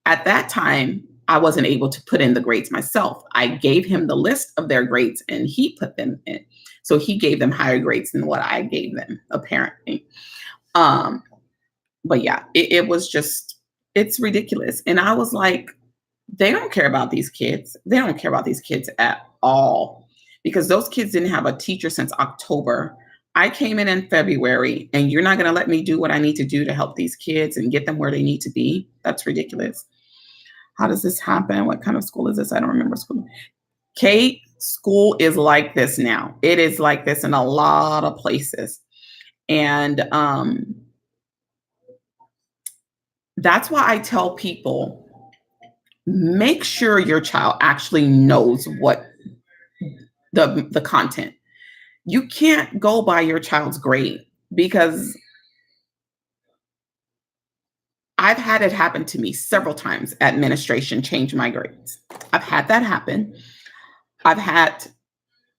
at that time, I wasn't able to put in the grades myself. I gave him the list of their grades and he put them in. So he gave them higher grades than what I gave them, apparently. But yeah, it was just, it's ridiculous. And I was like, they don't care about these kids. They don't care about these kids at all because those kids didn't have a teacher since October. I came in February and you're not going to let me do what I need to do to help these kids and get them where they need to be. That's ridiculous. How does this happen? What kind of school is this? I don't remember school. Kate, school is like this now. It is like this in a lot of places. And that's why I tell people, make sure your child actually knows what the content. You can't go by your child's grade because I've had it happen to me several times. Administration changed my grades. I've had that happen. I've had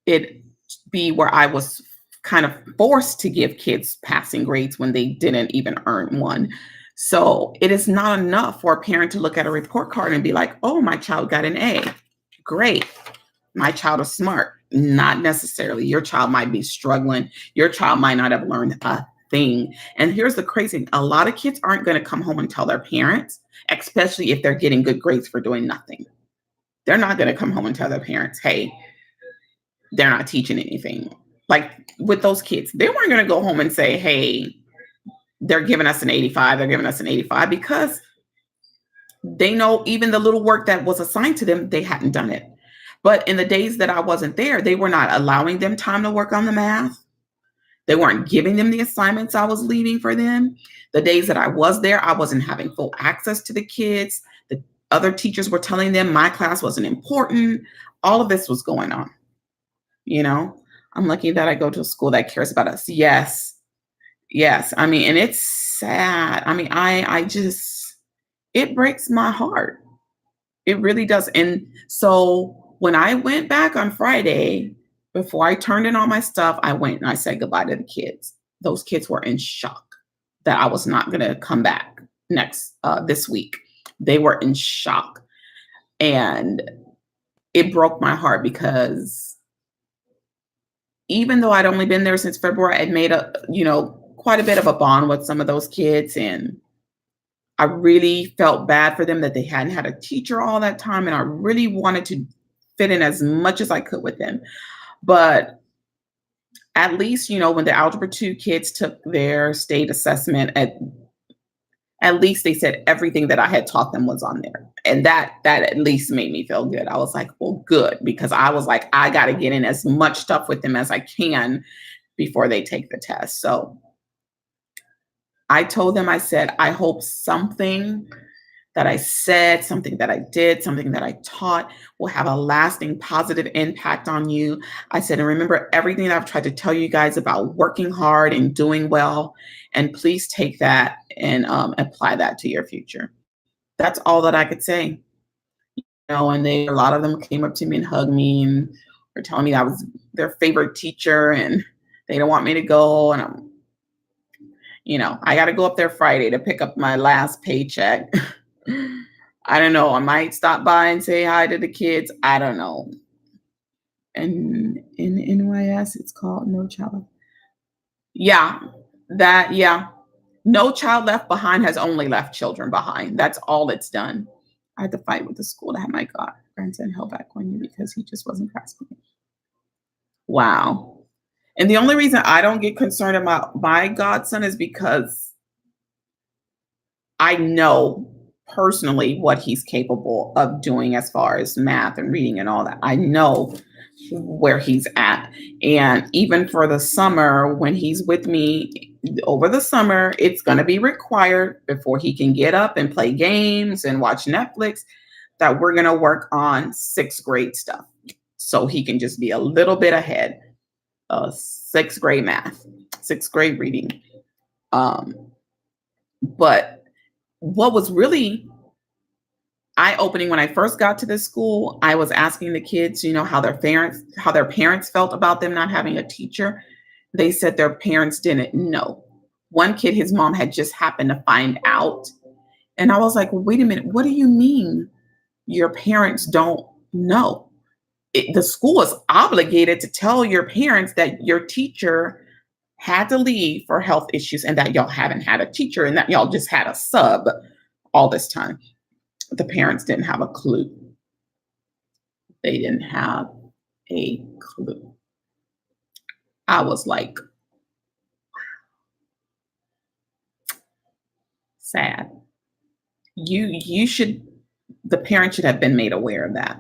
it be where I was kind of forced to give kids passing grades when they didn't even earn one. So it is not enough for a parent to look at a report card and be like, oh, my child got an A. Great. My child is smart. Not necessarily. Your child might be struggling. Your child might not have learned a thing. And here's the crazy thing. A lot of kids aren't going to come home and tell their parents, especially if they're getting good grades for doing nothing. They're not going to come home and tell their parents, hey, they're not teaching anything. Like with those kids, they weren't going to go home and say, hey, they're giving us an 85. They're giving us an 85 because they know even the little work that was assigned to them, they hadn't done it. But in the days that I wasn't there, they were not allowing them time to work on the math. They weren't giving them the assignments I was leaving for them. The days that I was there, I wasn't having full access to the kids. The other teachers were telling them my class wasn't important. All of this was going on, you know? I'm lucky that I go to a school that cares about us. Yes. Yes. I mean, and it's sad. I mean, I just it breaks my heart. It really does. And so when I went back on Friday, before I turned in all my stuff, I went and I said goodbye to the kids. Those kids were in shock that I was not going to come back this week. They were in shock. And it broke my heart because even though I'd only been there since February, I'd made quite a bit of a bond with some of those kids, and I really felt bad for them that they hadn't had a teacher all that time, and I really wanted to fit in as much as I could with them. But at least, when the Algebra 2 kids took their state assessment, at least they said everything that I had taught them was on there. And that at least made me feel good. I was like, well, good, because I was like, I got to get in as much stuff with them as I can before they take the test. So I told them, I said, I hope something that I said, something that I did, something that I taught will have a lasting positive impact on you. I said, and remember everything that I've tried to tell you guys about working hard and doing well. And please take that and apply that to your future. That's all that I could say. And a lot of them came up to me and hugged me and were telling me I was their favorite teacher and they don't want me to go. And I got to go up there Friday to pick up my last paycheck. I don't know. I might stop by and say hi to the kids. I don't know. And in NYS, it's called No Child. Yeah, yeah. No Child Left Behind has only left children behind. That's all it's done. I had to fight with the school to have my grandson held back on you because he just wasn't grasping it. Wow. And the only reason I don't get concerned about my godson is because I know personally what he's capable of doing as far as math and reading and all that. I know where he's at. And even for the summer, when he's with me over the summer, it's going to be required before he can get up and play games and watch Netflix that we're going to work on 6th grade stuff. So he can just be a little bit ahead of 6th grade math, 6th grade reading. But what was really eye-opening when I first got to this school, I was asking the kids, how their parents felt about them not having a teacher. They said their parents didn't know. One kid, his mom had just happened to find out. And I was like, well, wait a minute, what do you mean your parents don't know? The school is obligated to tell your parents that your teacher had to leave for health issues and that y'all haven't had a teacher and that y'all just had a sub all this time. The parents didn't have a clue. They didn't have a clue. I was like, sad. The parents should have been made aware of that.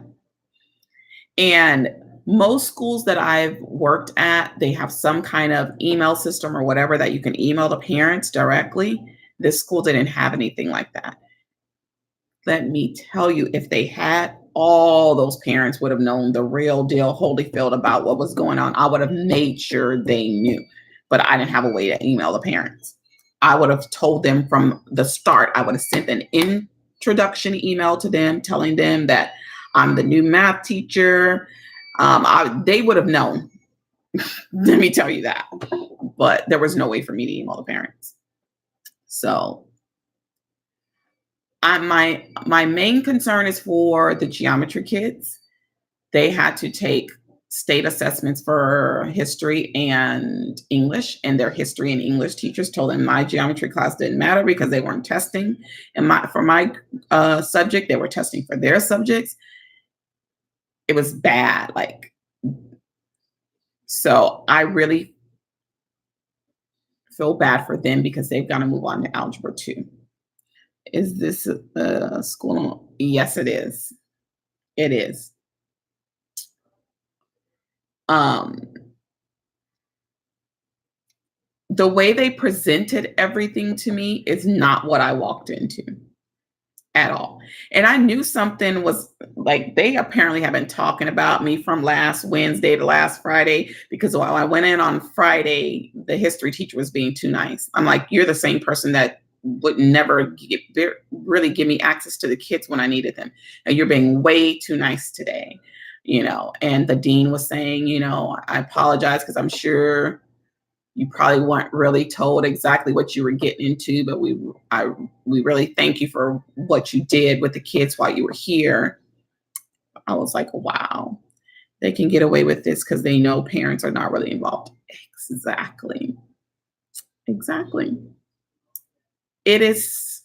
And most schools that I've worked at, they have some kind of email system or whatever that you can email the parents directly. This school didn't have anything like that. Let me tell you, if they had, all those parents would have known the real deal, Holyfield, about what was going on. I would have made sure they knew, but I didn't have a way to email the parents. I would have told them from the start. I would have sent an introduction email to them telling them that I'm the new math teacher. They would have known. Let me tell you that. But there was no way for me to email the parents. So my main concern is for the geometry kids. They had to take state assessments for history and English, and their history and English teachers told them my geometry class didn't matter because they weren't testing. And for my subject, they were testing for their subjects. It was bad. So I really feel bad for them because they've got to move on to Algebra 2. Is this a school? Yes, it is. It is. Um, the way they presented everything to me is not what I walked into at all. And I knew something was like they apparently have been talking about me from last Wednesday to last Friday because while I went in on Friday, the history teacher was being too nice. I'm like, you're the same person that would never really give me access to the kids when I needed them. And you're being way too nice today, And the dean was saying, I apologize because I'm sure you probably weren't really told exactly what you were getting into, but we really thank you for what you did with the kids while you were here. I was like, wow, they can get away with this because they know parents are not really involved. Exactly. Exactly. It is,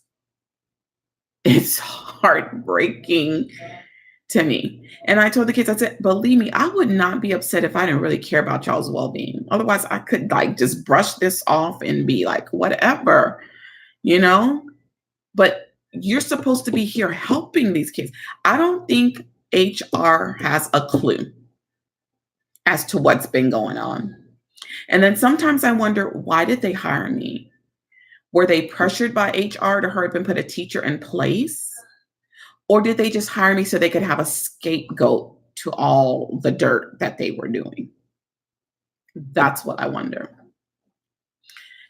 it's heartbreaking to me. And I told the kids, I said, believe me, I would not be upset if I didn't really care about y'all's well-being. Otherwise, I could like just brush this off and be like, whatever, you know? But you're supposed to be here helping these kids. I don't think HR has a clue as to what's been going on. And then sometimes I wonder, why did they hire me? Were they pressured by HR to hurry up and put a teacher in place? Or did they just hire me so they could have a scapegoat to all the dirt that they were doing? That's what I wonder.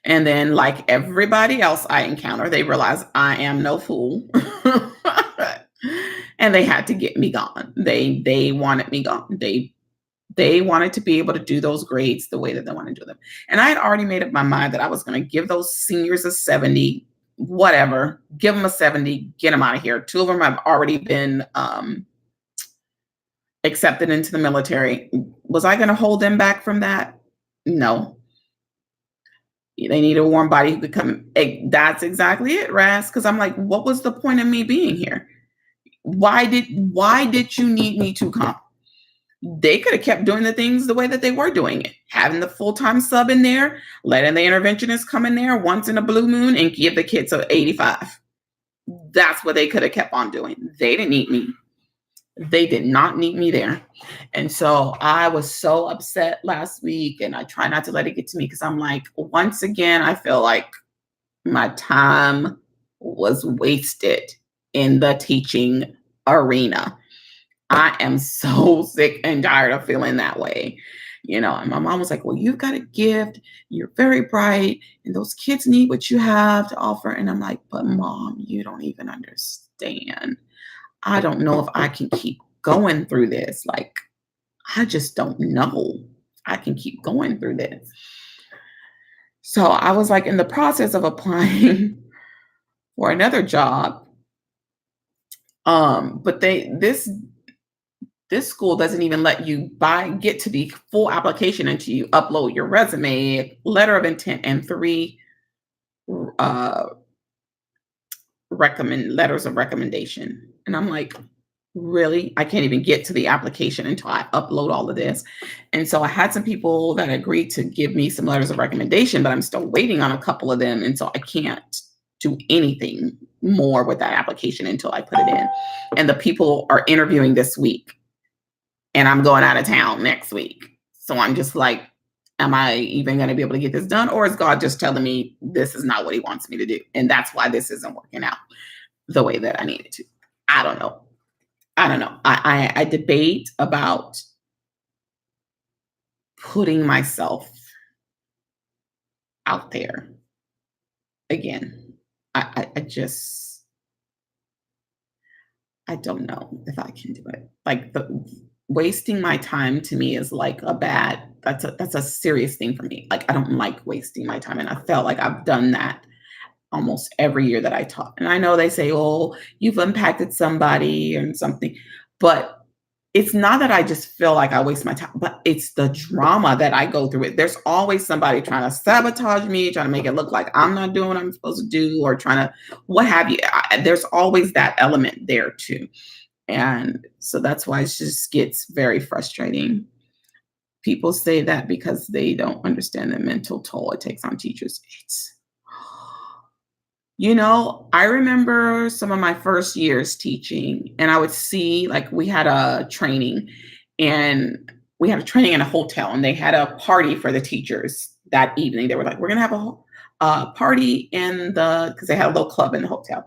And then, like everybody else I encounter, they realize I am no fool. And they had to get me gone. They wanted me gone. They wanted to be able to do those grades the way that they want to do them. And I had already made up my mind that I was going to give those seniors a 70, whatever, give them a 70, get them out of here. Two of them have already been accepted into the military. Was I going to hold them back from that? No. They need a warm body who could come. That's exactly it, Raz. Because I'm like, what was the point of me being here? Why did you need me to come? They could have kept doing the things the way that they were doing it, having the full-time sub in there, letting the interventionist come in there once in a blue moon and give the kids a 85. That's what they could have kept on doing. They didn't need me. They did not need me there. And so I was so upset last week, and I try not to let it get to me because I'm like, once again, I feel like my time was wasted in the teaching arena. I am so sick and tired of feeling that way. And my mom was like, well, you've got a gift. You're very bright. And those kids need what you have to offer. And I'm like, but Mom, you don't even understand. I don't know if I can keep going through this. Like, I just don't know. I can keep going through this. So I was like in the process of applying for another job. But this school doesn't even let you get to the full application until you upload your resume, letter of intent, and 3 letters of recommendation. And I'm like, really? I can't even get to the application until I upload all of this. And so I had some people that agreed to give me some letters of recommendation, but I'm still waiting on a couple of them. And so I can't do anything more with that application until I put it in. And the people are interviewing this week. And I'm going out of town next week. So I'm just like, am I even going to be able to get this done? Or is God just telling me this is not what he wants me to do? And that's why this isn't working out the way that I need it to. I don't know. I debate about putting myself out there again. I don't know if I can do it. Like wasting my time to me is like that's a serious thing for me. Like I don't like wasting my time. And I felt like I've done that almost every year that I taught. And I know they say, oh, you've impacted somebody or something, but it's not that I just feel like I waste my time, but it's the drama that I go through it. There's always somebody trying to sabotage me, trying to make it look like I'm not doing what I'm supposed to do, or trying to what have you. There's always that element there too. And so that's why it just gets very frustrating. People say that because they don't understand the mental toll it takes on teachers. I remember some of my first years teaching, and I would see, like, we had a training, and we had a training in a hotel, and they had a party for the teachers that evening. They were like, "We're gonna have a party in the," because they had a little club in the hotel.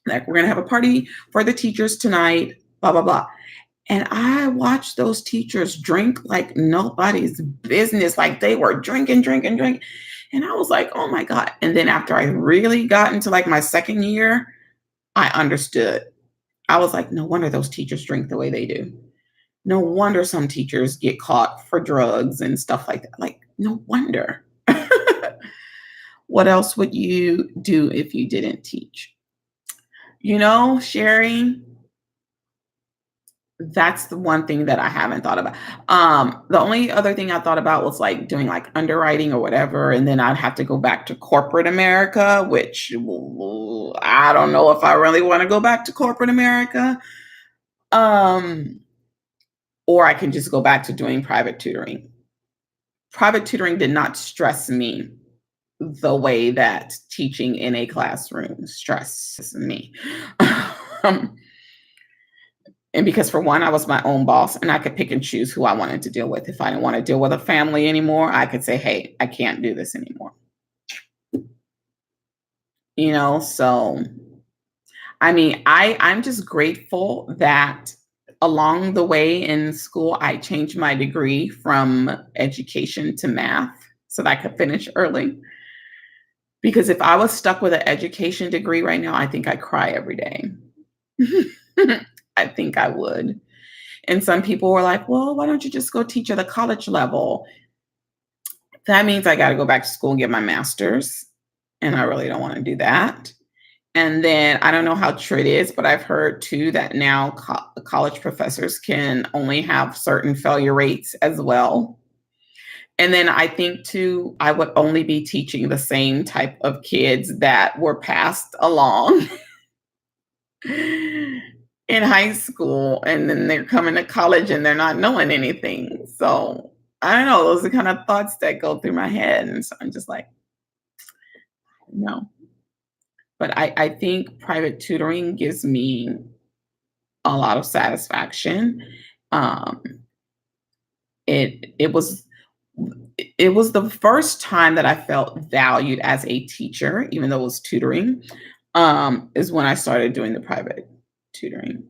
Like, "We're gonna have a party for the teachers tonight." Blah blah blah. And I watched those teachers drink like nobody's business. Like they were drinking, drinking, drinking. And I was like, oh my God. And then after I really got into like my second year, I understood. I was like, no wonder those teachers drink the way they do. No wonder some teachers get caught for drugs and stuff like that. Like, no wonder. What else would you do if you didn't teach? Sherry, that's the one thing that I haven't thought about. The only other thing I thought about was like doing like underwriting or whatever, and then I'd have to go back to corporate America, which I don't know if I really want to go back to corporate America. Um, or I can just go back to doing private tutoring. Private tutoring did not stress me the way that teaching in a classroom stresses me. um, And because for one, I was my own boss and I could pick and choose who I wanted to deal with. If I didn't want to deal with a family anymore, I could say, hey, I can't do this anymore. So I mean, I'm just grateful that along the way in school, I changed my degree from education to math so that I could finish early. Because if I was stuck with an education degree right now, I think I'd cry every day. I think I would. And some people were like, well, why don't you just go teach at the college level? That means I got to go back to school and get my master's. And I really don't want to do that. And then I don't know how true it is, but I've heard too that now college professors can only have certain failure rates as well. And then I think too, I would only be teaching the same type of kids that were passed along in high school, and then they're coming to college and they're not knowing anything. So I don't know. Those are kind of thoughts that go through my head. And so I'm just like, no. But I think private tutoring gives me a lot of satisfaction. Um, it was the first time that I felt valued as a teacher, even though it was tutoring, is when I started doing the private tutoring.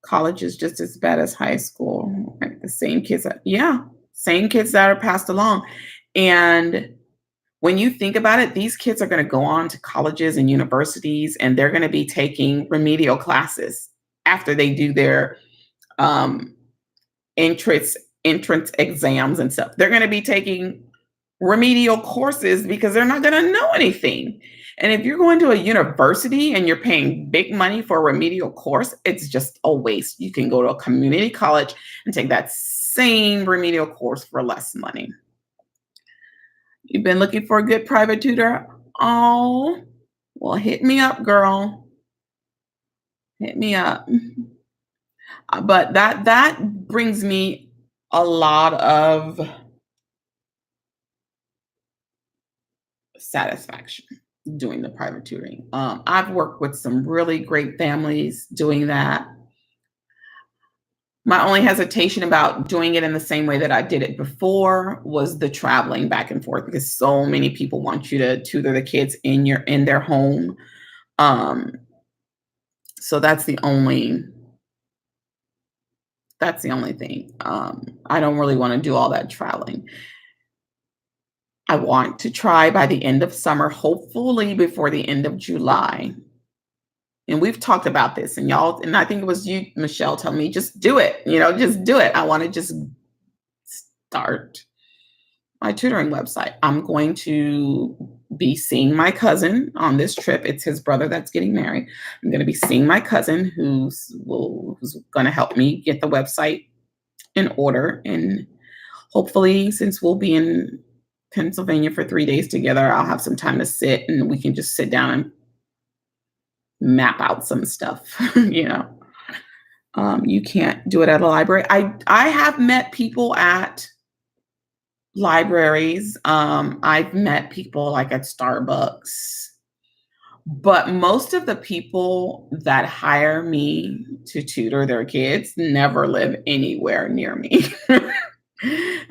College is just as bad as high school. Like the same kids same kids that are passed along. And when you think about it, these kids are going to go on to colleges and universities, and they're going to be taking remedial classes after they do their um, entrance exams and stuff. They're going to be taking remedial courses because they're not going to know anything. And if you're going to a university and you're paying big money for a remedial course, it's just a waste. You can go to a community college and take that same remedial course for less money. You've been looking for a good private tutor? Oh, well, hit me up, girl. Hit me up. But that brings me a lot of satisfaction doing the private tutoring. I've worked with some really great families doing that. My only hesitation about doing it in the same way that I did it before was the traveling back and forth, because so many people want you to tutor the kids in their home. So that's the only thing. I don't really want to do all that traveling. I want to try by the end of summer, hopefully before the end of July. And we've talked about this, and and I think it was you, Michelle, tell me, just do it, just do it. I want to just start my tutoring website. I'm going to be seeing my cousin on this trip. It's his brother that's getting married. I'm going to be seeing my cousin who's going to help me get the website in order. And hopefully, since we'll be in Pennsylvania for 3 days together, I'll have some time to sit and we can just sit down and map out some stuff. You can't do it at a library. I have met people at libraries. I've met people like at Starbucks, but most of the people that hire me to tutor their kids never live anywhere near me.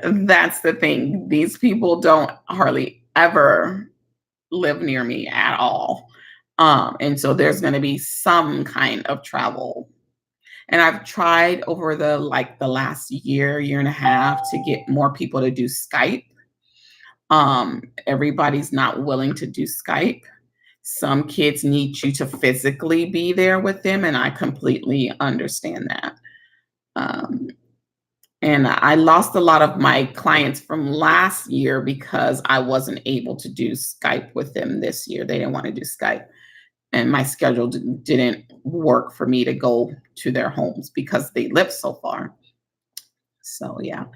That's the thing. These people don't hardly ever live near me at all. And so there's going to be some kind of travel. And I've tried over the last year and a half to get more people to do Skype. Everybody's not willing to do Skype. Some kids need you to physically be there with them, and I completely understand that. Um, and I lost a lot of my clients from last year because I wasn't able to do Skype with them this year. They didn't want to do Skype, and my schedule didn't work for me to go to their homes because they live so far. So yeah.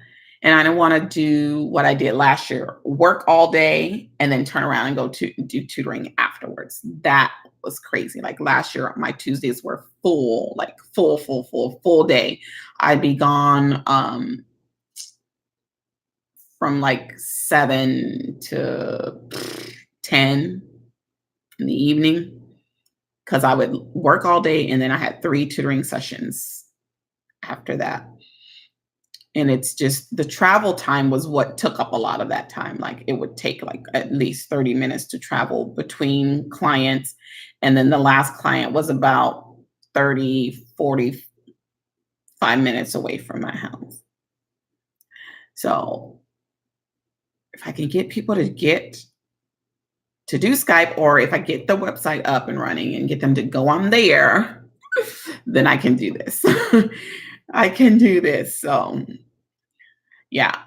And I don't want to do what I did last year, work all day and then turn around and go to do tutoring afterwards. That was crazy. Like last year, my Tuesdays were full, like full day. I'd be gone from like 7 to 10 in the evening because I would work all day and then I had 3 tutoring sessions after that. And it's just the travel time was what took up a lot of that time. Like it would take like at least 30 minutes to travel between clients. And then the last client was about 30, 45 minutes away from my house. So if I can get people to do Skype, or if I get the website up and running and get them to go on there, then I can do this. I can do this. So yeah.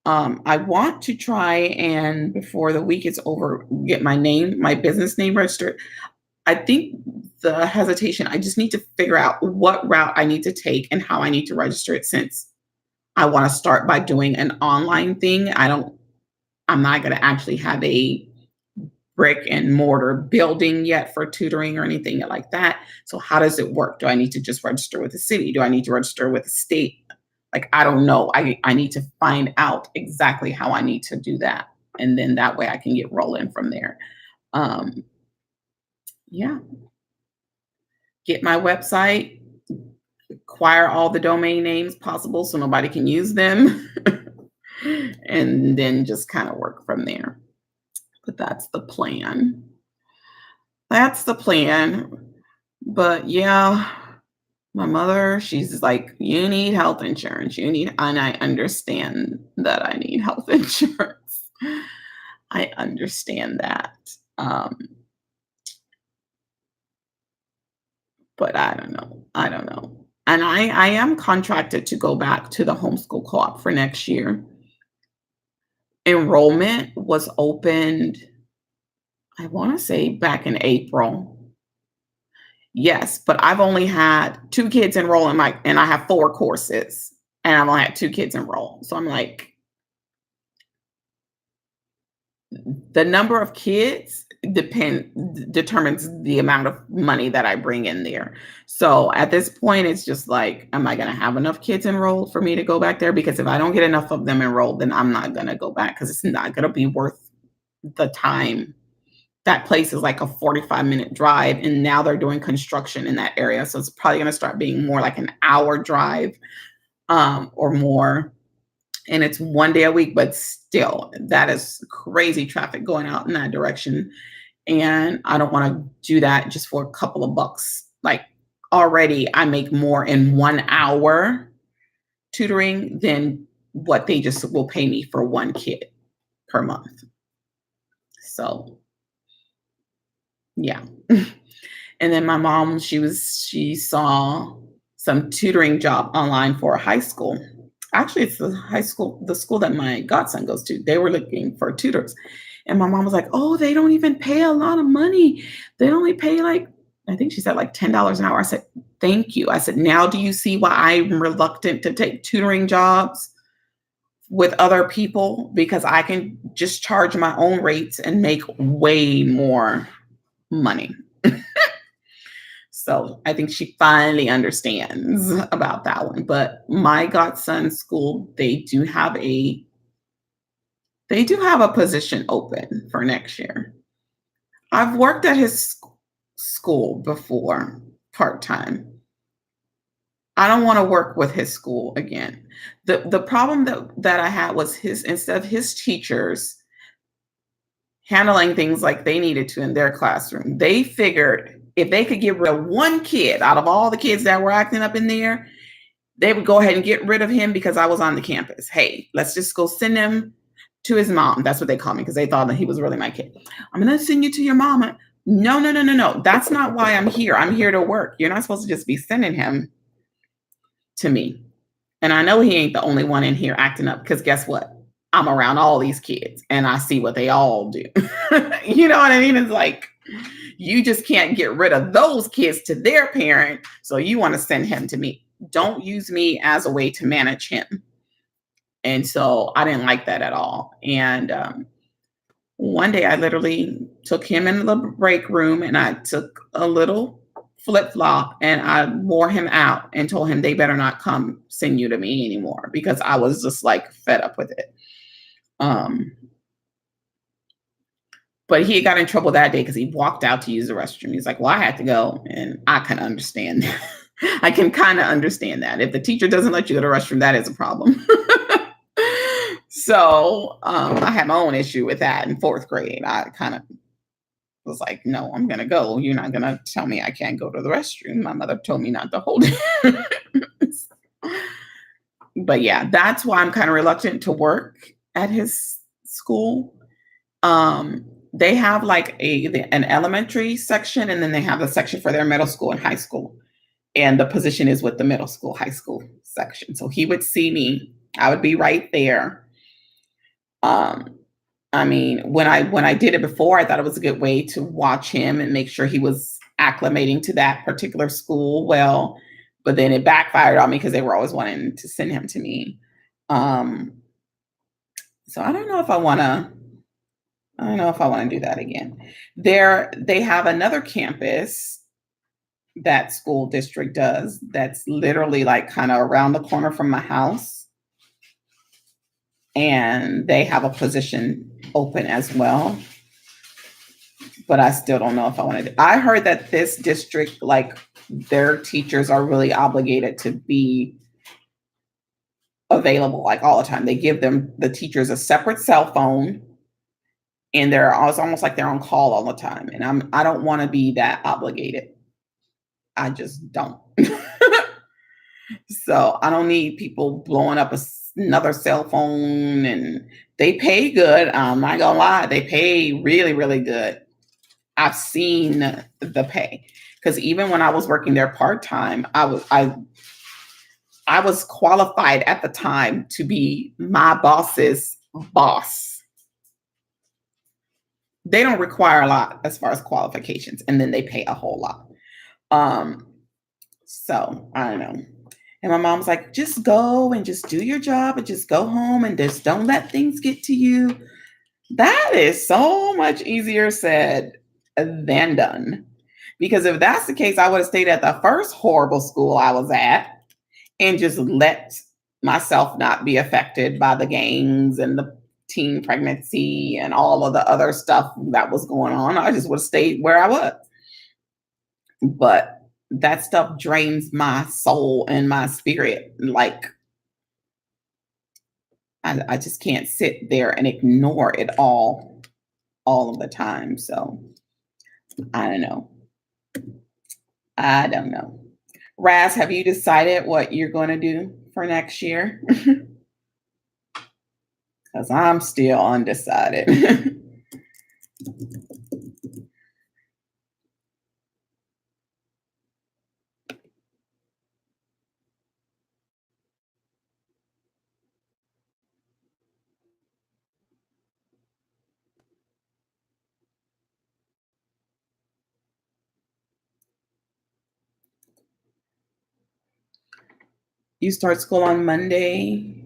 I want to try and before the week is over, get my business name registered. I think the hesitation, I just need to figure out what route I need to take and how I need to register it since I want to start by doing an online thing. I'm not going to actually have a brick and mortar building yet for tutoring or anything like that. So how does it work? Do I need to just register with the city? Do I need to register with the state? Like, I don't know. I need to find out exactly how I need to do that. And then that way I can get rolling from there. Um, yeah, get my website, acquire all the domain names possible so nobody can use them, and then just kind of work from there. But that's the plan. That's the plan. But yeah, my mother, she's like, you need health insurance. And I understand that I need health insurance. I understand that. Um, but I don't know. I don't know. And I am contracted to go back to the homeschool co-op for next year. Enrollment was opened, I want to say back in April. Yes, but I've only had 2 kids enroll and I have 4 courses, and I've only had 2 kids enroll. So I'm like, the number of kids determines the amount of money that I bring in there. So at this point, it's just like, am I going to have enough kids enrolled for me to go back there? Because if I don't get enough of them enrolled, then I'm not going to go back because it's not going to be worth the time. That place is like a 45-minute drive, and now they're doing construction in that area. So it's probably going to start being more like an hour drive or more. And it's 1 day a week, but still, that is crazy traffic going out in that direction. And I don't want to do that just for a couple of bucks. Like already, I make more in 1 hour tutoring than what they just will pay me for 1 kid per month. So yeah. And then my mom, she saw some tutoring job online for a high school. Actually, it's the school that my godson goes to. They were looking for tutors. And my mom was like, "Oh, they don't even pay a lot of money. They only pay like, I think she said like $10 an hour." I said, "Thank you." I said, "Now do you see why I'm reluctant to take tutoring jobs with other people? Because I can just charge my own rates and make way more money." So I think she finally understands about that one. But my godson's school, they do have a position open for next year. I've worked at his school before part time. I don't want to work with his school again. The problem that I had was his instead of his teachers handling things like they needed to in their classroom, they figured if they could get rid of one kid out of all the kids that were acting up in there, they would go ahead and get rid of him because I was on the campus. Hey, let's just go send him to his mom. That's what they called me because they thought that he was really my kid. I'm going to send you to your mama. No, no, no, no, no. That's not why I'm here. I'm here to work. You're not supposed to just be sending him to me. And I know he ain't the only one in here acting up because guess what? I'm around all these kids and I see what they all do. You know what I mean? It's like, you just can't get rid of those kids to their parent. So you want to send him to me. Don't use me as a way to manage him. And so I didn't like that at all. And one day I literally took him in the break room and I took a little flip flop and I wore him out and told him they better not come send you to me anymore because I was just like fed up with it. But he got in trouble that day because he walked out to use the restroom. He's like, well, I had to go. And I can understand that. I can kind of understand that. If the teacher doesn't let you go to the restroom, that is a problem. So I had my own issue with that in fourth grade. I kind of was like, no, I'm going to go. You're not going to tell me I can't go to the restroom. My mother told me not to hold it. But yeah, that's why I'm kind of reluctant to work at his school. They have like an elementary section, and then they have a section for their middle school and high school. And the position is with the middle school, high school section. So he would see me. I would be right there. I mean, when I did it before, I thought it was a good way to watch him and make sure he was acclimating to that particular school well. But then it backfired on me because they were always wanting to send him to me. So I don't know if I want to. I don't know if I want to do that again. They have another campus that school district does that's literally like kind of around the corner from my house. And they have a position open as well. But I still don't know if I want to. I heard that this district, like their teachers are really obligated to be available like all the time. They give the teachers a separate cell phone. And it's almost like they're on call all the time. And I don't want to be that obligated. I just don't. So I don't need people blowing up another cell phone, and they pay good. I'm not gonna lie, they pay really, really good. I've seen the pay because even when I was working there part time, I was qualified at the time to be my boss's boss. They don't require a lot as far as qualifications, and then they pay a whole lot. So I don't know. And my mom's like, just go and just do your job and just go home and just don't let things get to you. That is so much easier said than done. Because if that's the case, I would have stayed at the first horrible school I was at and just let myself not be affected by the gangs and the teen pregnancy and all of the other stuff that was going on. I just would have stayed where I was. But that stuff drains my soul and my spirit. Like, I just can't sit there and ignore it all of the time. So I don't know. I don't know. Raz, have you decided what you're going to do for next year? Because I'm still undecided. You start school on Monday.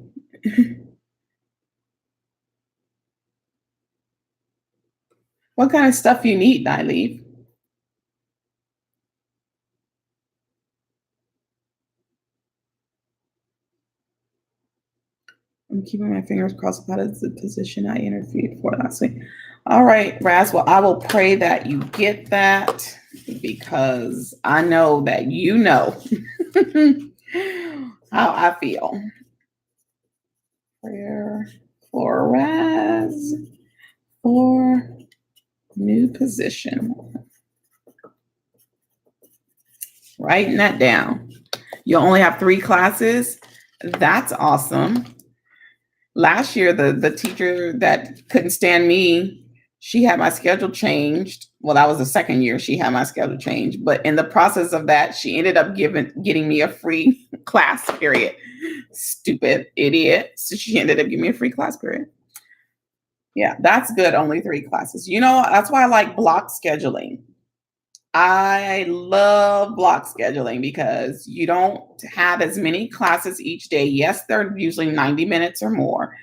What kind of stuff you need, Nyleaf? I'm keeping my fingers crossed about it's the position I interviewed for last week. All right, Raz. Well, I will pray that you get that because I know that you know How I feel. Prayer for Raz for new position. Writing that down. You'll only have 3 classes. That's awesome. Last year, the teacher that couldn't stand me, she had my schedule changed. Well, that was the second year she had my schedule changed. But in the process of that, she ended up getting me a free class period. Stupid idiot. So she ended up giving me a free class period. Yeah, that's good. Only 3 classes. That's why I like block scheduling. I love block scheduling because you don't have as many classes each day. Yes, they're usually 90 minutes or more,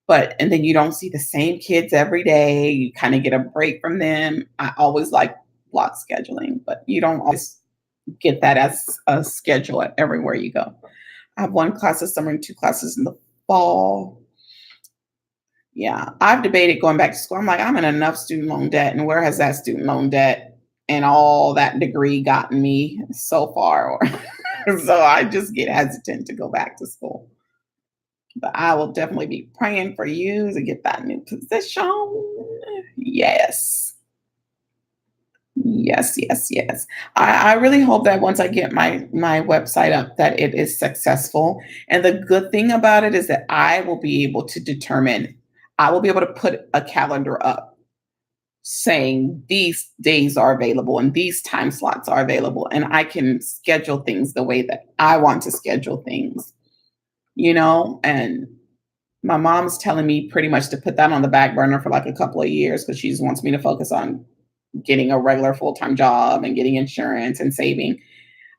and then you don't see the same kids every day. You kind of get a break from them. I always like block scheduling, but you don't always get that as a schedule at everywhere you go. I have 1 class this summer and 2 classes in the fall. Yeah, I've debated going back to school. I'm like, I'm in enough student loan debt, and where has that student loan debt and all that degree gotten me so far? So I just get hesitant to go back to school. But I will definitely be praying for you to get that new position. Yes. Yes, yes, yes. I really hope that once I get my website up, that it is successful. And the good thing about it is that I will be able to put a calendar up saying these days are available and these time slots are available. And I can schedule things the way that I want to schedule things. And my mom's telling me pretty much to put that on the back burner for like a couple of years because she just wants me to focus on getting a regular full-time job and getting insurance and saving.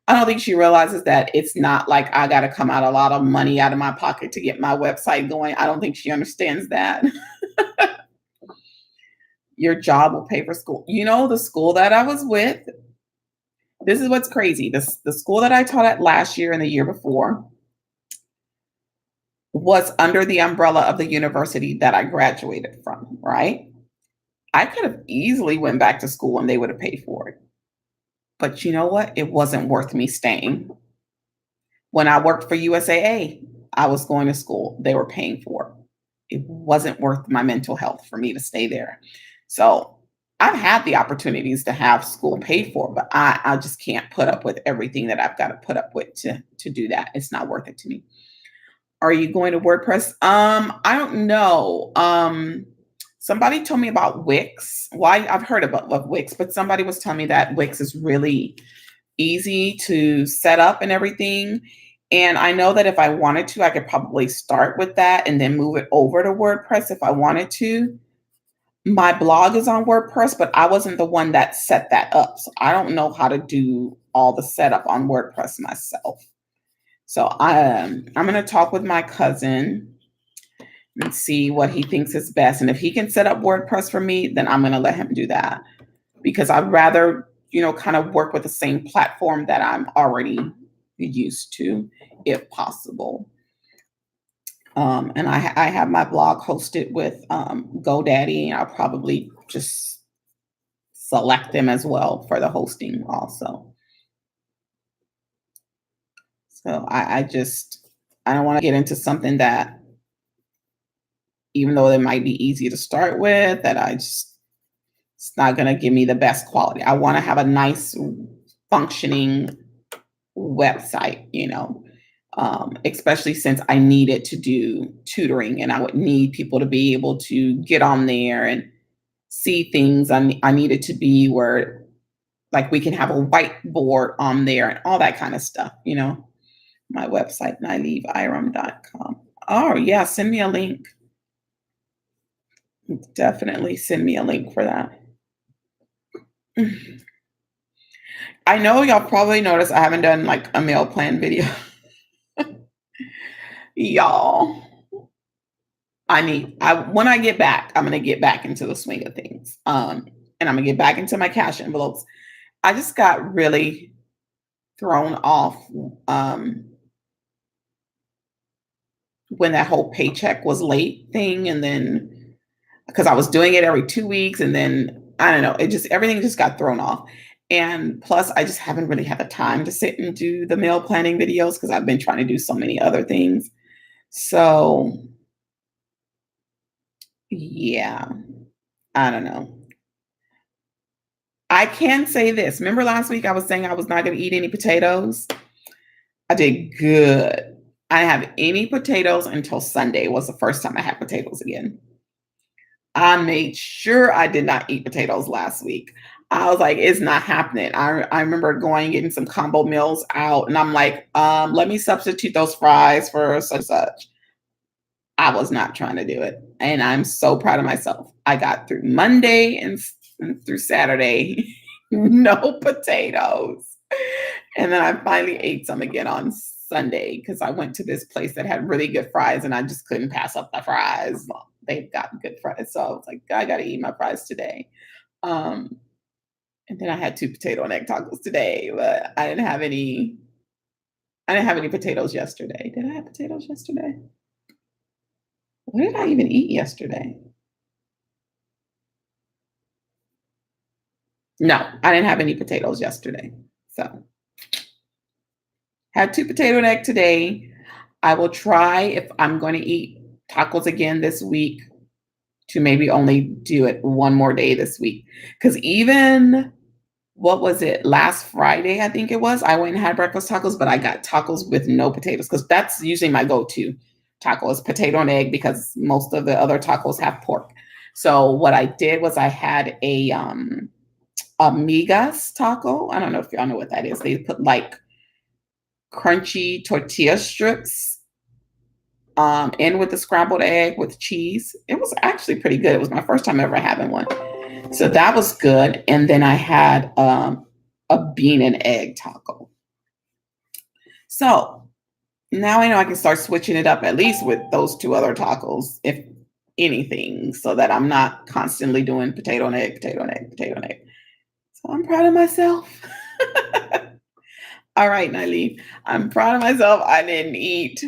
I don't think she realizes that it's not like I got to come out a lot of money out of my pocket to get my website going. I don't think she understands that. Your job will pay for school. The school that I was with, this is what's crazy. The school that I taught at last year and the year before was under the umbrella of the university that I graduated from, right? I could have easily went back to school and they would have paid for it. But you know what? It wasn't worth me staying. When I worked for USAA, I was going to school. They were paying for it. It wasn't worth my mental health for me to stay there. So I've had the opportunities to have school paid for, but I just can't put up with everything that I've got to put up with to do that. It's not worth it to me. Are you going to WordPress? I don't know. Somebody told me about Wix. Well, I've heard of Wix, but somebody was telling me that Wix is really easy to set up and everything. And I know that if I wanted to, I could probably start with that and then move it over to WordPress if I wanted to. My blog is on WordPress, but I wasn't the one that set that up. So I don't know how to do all the setup on WordPress myself. So I'm going to talk with my cousin and see what he thinks is best. And if he can set up WordPress for me, then I'm going to let him do that because I'd rather, kind of work with the same platform that I'm already used to, if possible. And I have my blog hosted with GoDaddy, and I'll probably just select them as well for the hosting also. So I don't want to get into something that, even though it might be easy to start with, it's not going to give me the best quality. I want to have a nice functioning website, especially since I needed to do tutoring and I would need people to be able to get on there and see things. I needed to be where like we can have a whiteboard on there and all that kind of stuff, my website, nyleaveiram.com. Oh yeah. Send me a link. Definitely send me a link for that. I know y'all probably noticed I haven't done like a meal plan video. Y'all, when I get back, I'm going to get back into the swing of things. And I'm going to get back into my cash envelopes. I just got really thrown off when that whole paycheck was late thing. And then because I was doing it every 2 weeks and then I don't know, everything just got thrown off. And plus, I just haven't really had the time to sit and do the meal planning videos because I've been trying to do so many other things. So, yeah, I don't know. I can say this. Remember last week I was saying I was not going to eat any potatoes? I did good. I didn't have any potatoes until Sunday was the first time I had potatoes again. I made sure I did not eat potatoes last week. I was like, it's not happening. I remember going getting some combo meals out, and I'm like, let me substitute those fries for such and such. I was not trying to do it, and I'm so proud of myself. I got through Monday and through Saturday, no potatoes, and then I finally ate some again on Sunday because I went to this place that had really good fries, and I just couldn't pass up the fries. Well, they've got good fries, so I was like, I got to eat my fries today. Um, and then I had two potato and egg tacos today, but I didn't have any. I didn't have any potatoes yesterday. Did I have potatoes yesterday? What did I even eat yesterday? No, I didn't have any potatoes yesterday. So had two potato and egg today. I will try if I'm going to eat tacos again this week to maybe only do it one more day this week. Because even what was it last Friday? I think it was. I went and had breakfast tacos, but I got tacos with no potatoes because that's usually my go-to taco is potato and egg because most of the other tacos have pork. So what I did was I had a amigas taco. I don't know if y'all know what that is. They put like crunchy tortilla strips in with the scrambled egg with cheese. It was actually pretty good. It was my first time ever having one. So that was good. And then I had a bean and egg taco. So now I know I can start switching it up at least with those two other tacos, if anything, so that I'm not constantly doing potato and egg, potato and egg, potato and egg. So I'm proud of myself. All right, Naileen, I'm proud of myself. I didn't eat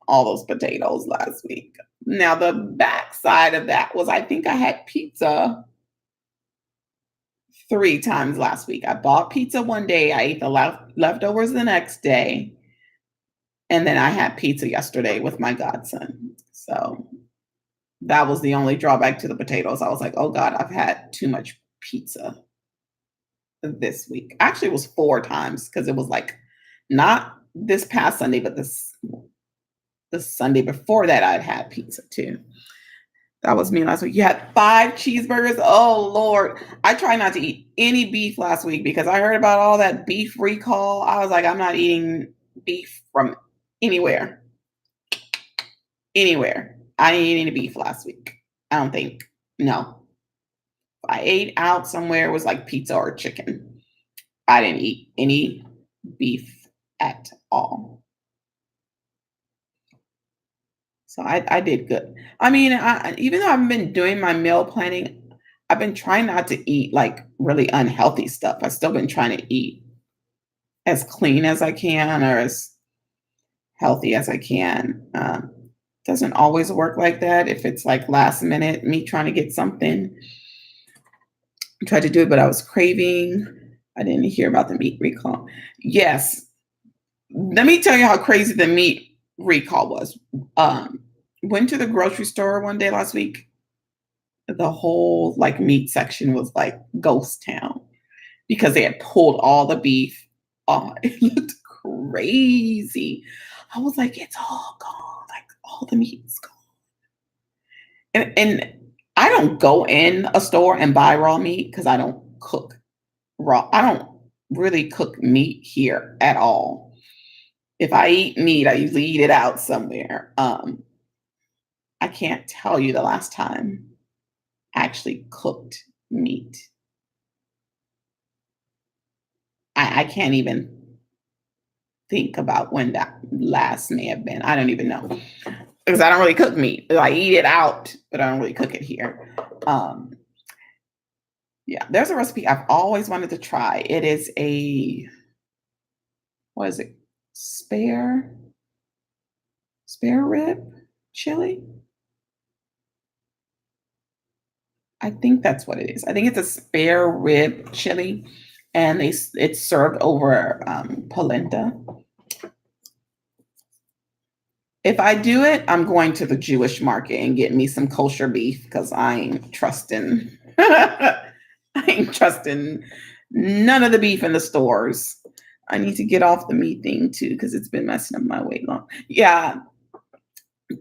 all those potatoes last week. Now, the backside of that was I think I had pizza 3 times last week. I bought pizza one day, I ate the leftovers the next day, and then I had pizza yesterday with my godson. So that was the only drawback to the potatoes. I was like, oh God, I've had too much pizza this week. Actually, it was 4 times because it was like not this past Sunday, but the Sunday before that, I'd had pizza too. That was me last week. You had 5 cheeseburgers. Oh Lord. I tried not to eat any beef last week because I heard about all that beef recall. I was like, I'm not eating beef from anywhere. Anywhere. I didn't eat any beef last week. I don't think. No. I ate out somewhere, it was like pizza or chicken. I didn't eat any beef at all. So I did good. I mean, even though I've been doing my meal planning, I've been trying not to eat like really unhealthy stuff. I've still been trying to eat as clean as I can or as healthy as I can. Doesn't always work like that. If it's like last minute, me trying to get something, I tried to do it, but I was craving. I didn't hear about the meat recall. Yes. Let me tell you how crazy the meat recall was. Went to the grocery store one day last week. The whole like meat section was like ghost town because they had pulled all the beef. Oh, it looked crazy. I was like, it's all gone. Like all the meat's gone. And I don't go in a store and buy raw meat because I don't cook raw. I don't really cook meat here at all. If I eat meat, I usually eat it out somewhere. I can't tell you the last time I actually cooked meat. I can't even think about when that last may have been. I don't even know because I don't really cook meat. I eat it out, but I don't really cook it here. Um, yeah, there's a recipe I've always wanted to try. It is a what is it? Spare spare rib chili. I think that's what it is. I think it's a spare rib chili, and it's served over polenta. If I do it, I'm going to the Jewish market and get me some kosher beef because I ain't trusting I ain't trusting none of the beef in the stores. I need to get off the meat thing too because it's been messing up my weight long. Yeah,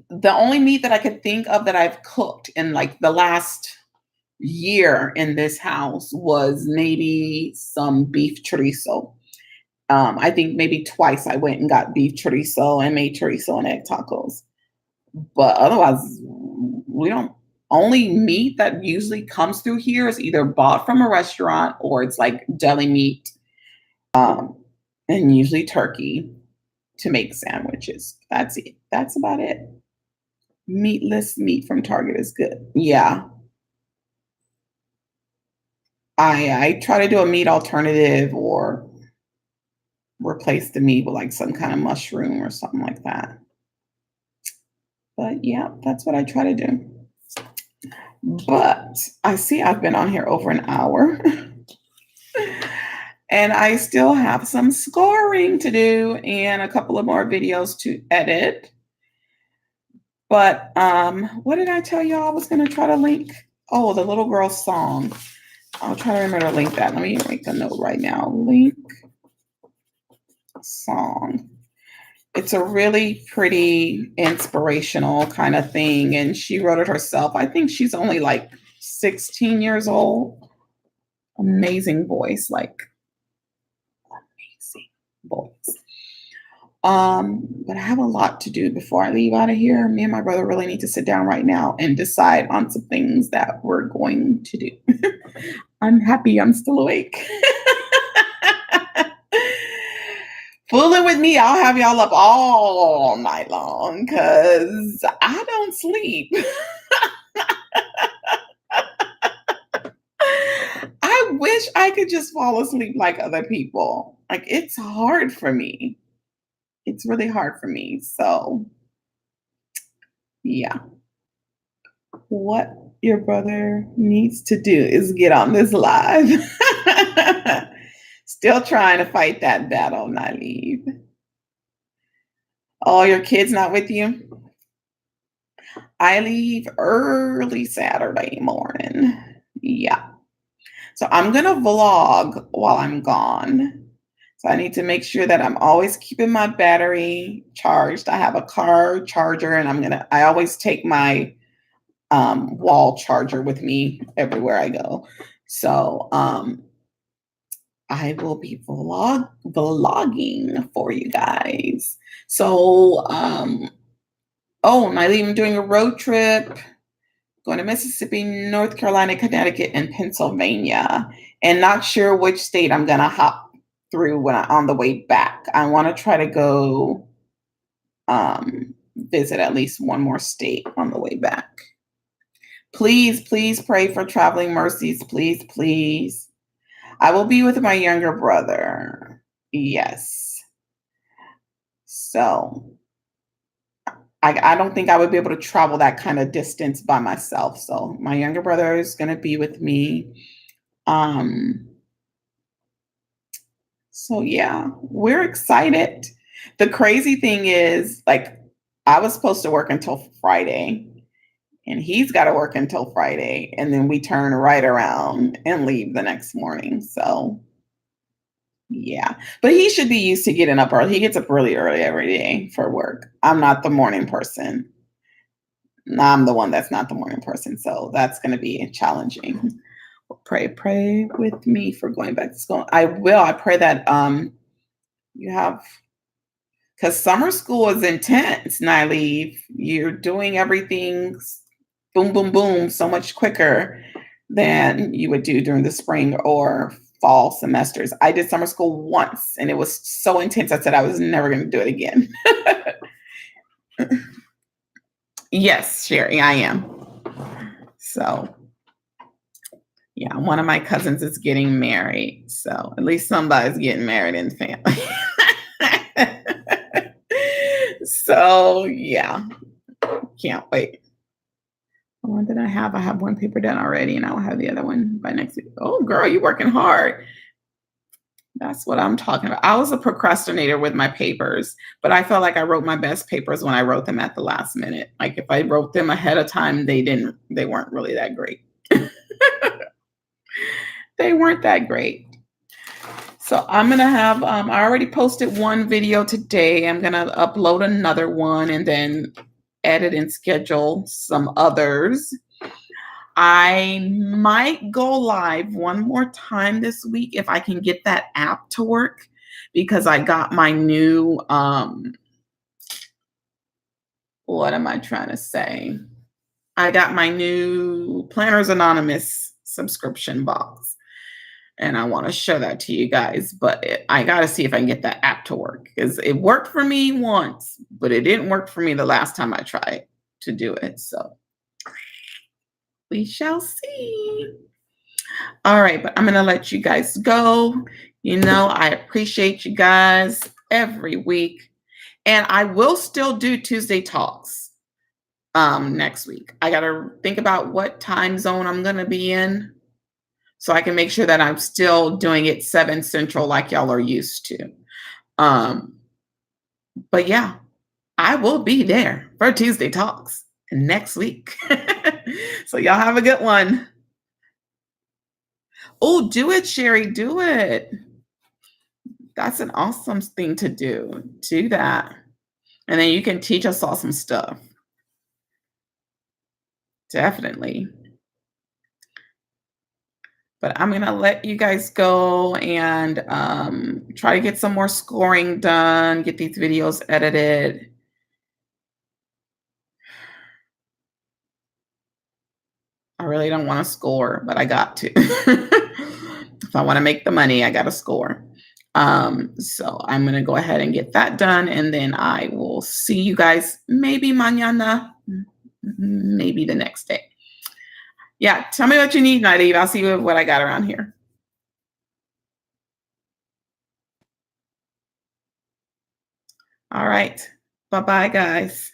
the only meat that I could think of that I've cooked in like the last year in this house was maybe some beef chorizo. I think maybe twice I went and got beef chorizo and made chorizo and egg tacos. But otherwise, we don't. Only meat that usually comes through here is either bought from a restaurant or it's like deli meat, um, and usually turkey to make sandwiches. That's it. That's about it. Meatless meat from Target is good. Yeah. I try to do a meat alternative or replace the meat with like some kind of mushroom or something like that. But yeah, that's what I try to do. But I see I've been on here over an hour and I still have some scoring to do and a couple of more videos to edit. But what did I tell y'all I was going to try to link? Oh, the little girl song. I'll try to remember to link that. Let me make a note right now. Link song. It's a really pretty inspirational kind of thing. And she wrote it herself. I think she's only like 16 years old. Amazing voice, like amazing voice. But I have a lot to do before I leave out of here. Me and my brother really need to sit down right now and decide on some things that we're going to do. I'm happy I'm still awake. Fooling with me, I'll have y'all up all night long because I don't sleep. I wish I could just fall asleep like other people. Like, it's hard for me. It's really hard for me. So, yeah. What your brother needs to do is get on this live. Still trying to fight that battle, Naive. Oh, your kid's not with you? I leave early Saturday morning. Yeah. So I'm going to vlog while I'm gone. So I need to make sure that I'm always keeping my battery charged. I have a car charger and I always take my wall charger with me everywhere I go. So I will be vlogging for you guys. So I'm doing a road trip going to Mississippi, North Carolina, Connecticut, and Pennsylvania, and not sure which state I'm going to hop through on the way back. I want to try to go visit at least one more state on the way back. Please, please pray for traveling mercies. Please, please. I will be with my younger brother. Yes. So I don't think I would be able to travel that kind of distance by myself. So my younger brother is going to be with me. So yeah, we're excited. The crazy thing is, like, I was supposed to work until Friday and he's got to work until Friday. And then we turn right around and leave the next morning. So yeah, but he should be used to getting up early. He gets up really early every day for work. I'm not the morning person. I'm the one that's not the morning person. So that's going to be challenging. Pray with me for going back to school. I will. I pray that you have, because summer school is intense, Naive. You're doing everything boom, boom, boom, so much quicker than you would do during the spring or fall semesters. I did summer school once and it was so intense. I said I was never going to do it again. Yes, Sherry, I am. So yeah, one of my cousins is getting married. So at least somebody's getting married in the family. So yeah, can't wait. What did I have? I have one paper done already and I'll have the other one by next week. Oh girl, you're working hard. That's what I'm talking about. I was a procrastinator with my papers, but I felt like I wrote my best papers when I wrote them at the last minute. Like if I wrote them ahead of time, they weren't really that great. They weren't that great. So I'm gonna have I already posted one video today. I'm gonna upload another one and then edit and schedule some others. I might go live one more time this week if I can get that app to work because I got my new what am I trying to say? I got my new Planners Anonymous subscription box and I want to show that to you guys, but I got to see if I can get that app to work because it worked for me once, but it didn't work for me the last time I tried to do it. So we shall see. All right, but I'm going to let you guys go. You know, I appreciate you guys every week. And I will still do Tuesday talks next week. I got to think about what time zone I'm going to be in so I can make sure that I'm still doing it 7 Central like y'all are used to. But yeah, I will be there for Tuesday talks next week. So y'all have a good one. Oh, do it, Sherry. Do it. That's an awesome thing to do. Do that. And then you can teach us all some stuff. Definitely. But I'm going to let you guys go and try to get some more scoring done, get these videos edited. I really don't want to score, but I got to. If I want to make the money, I got to score. So I'm going to go ahead and get that done. And then I will see you guys maybe mañana, maybe the next day. Yeah, tell me what you need, Naive. I'll see what I got around here. All right. Bye-bye, guys.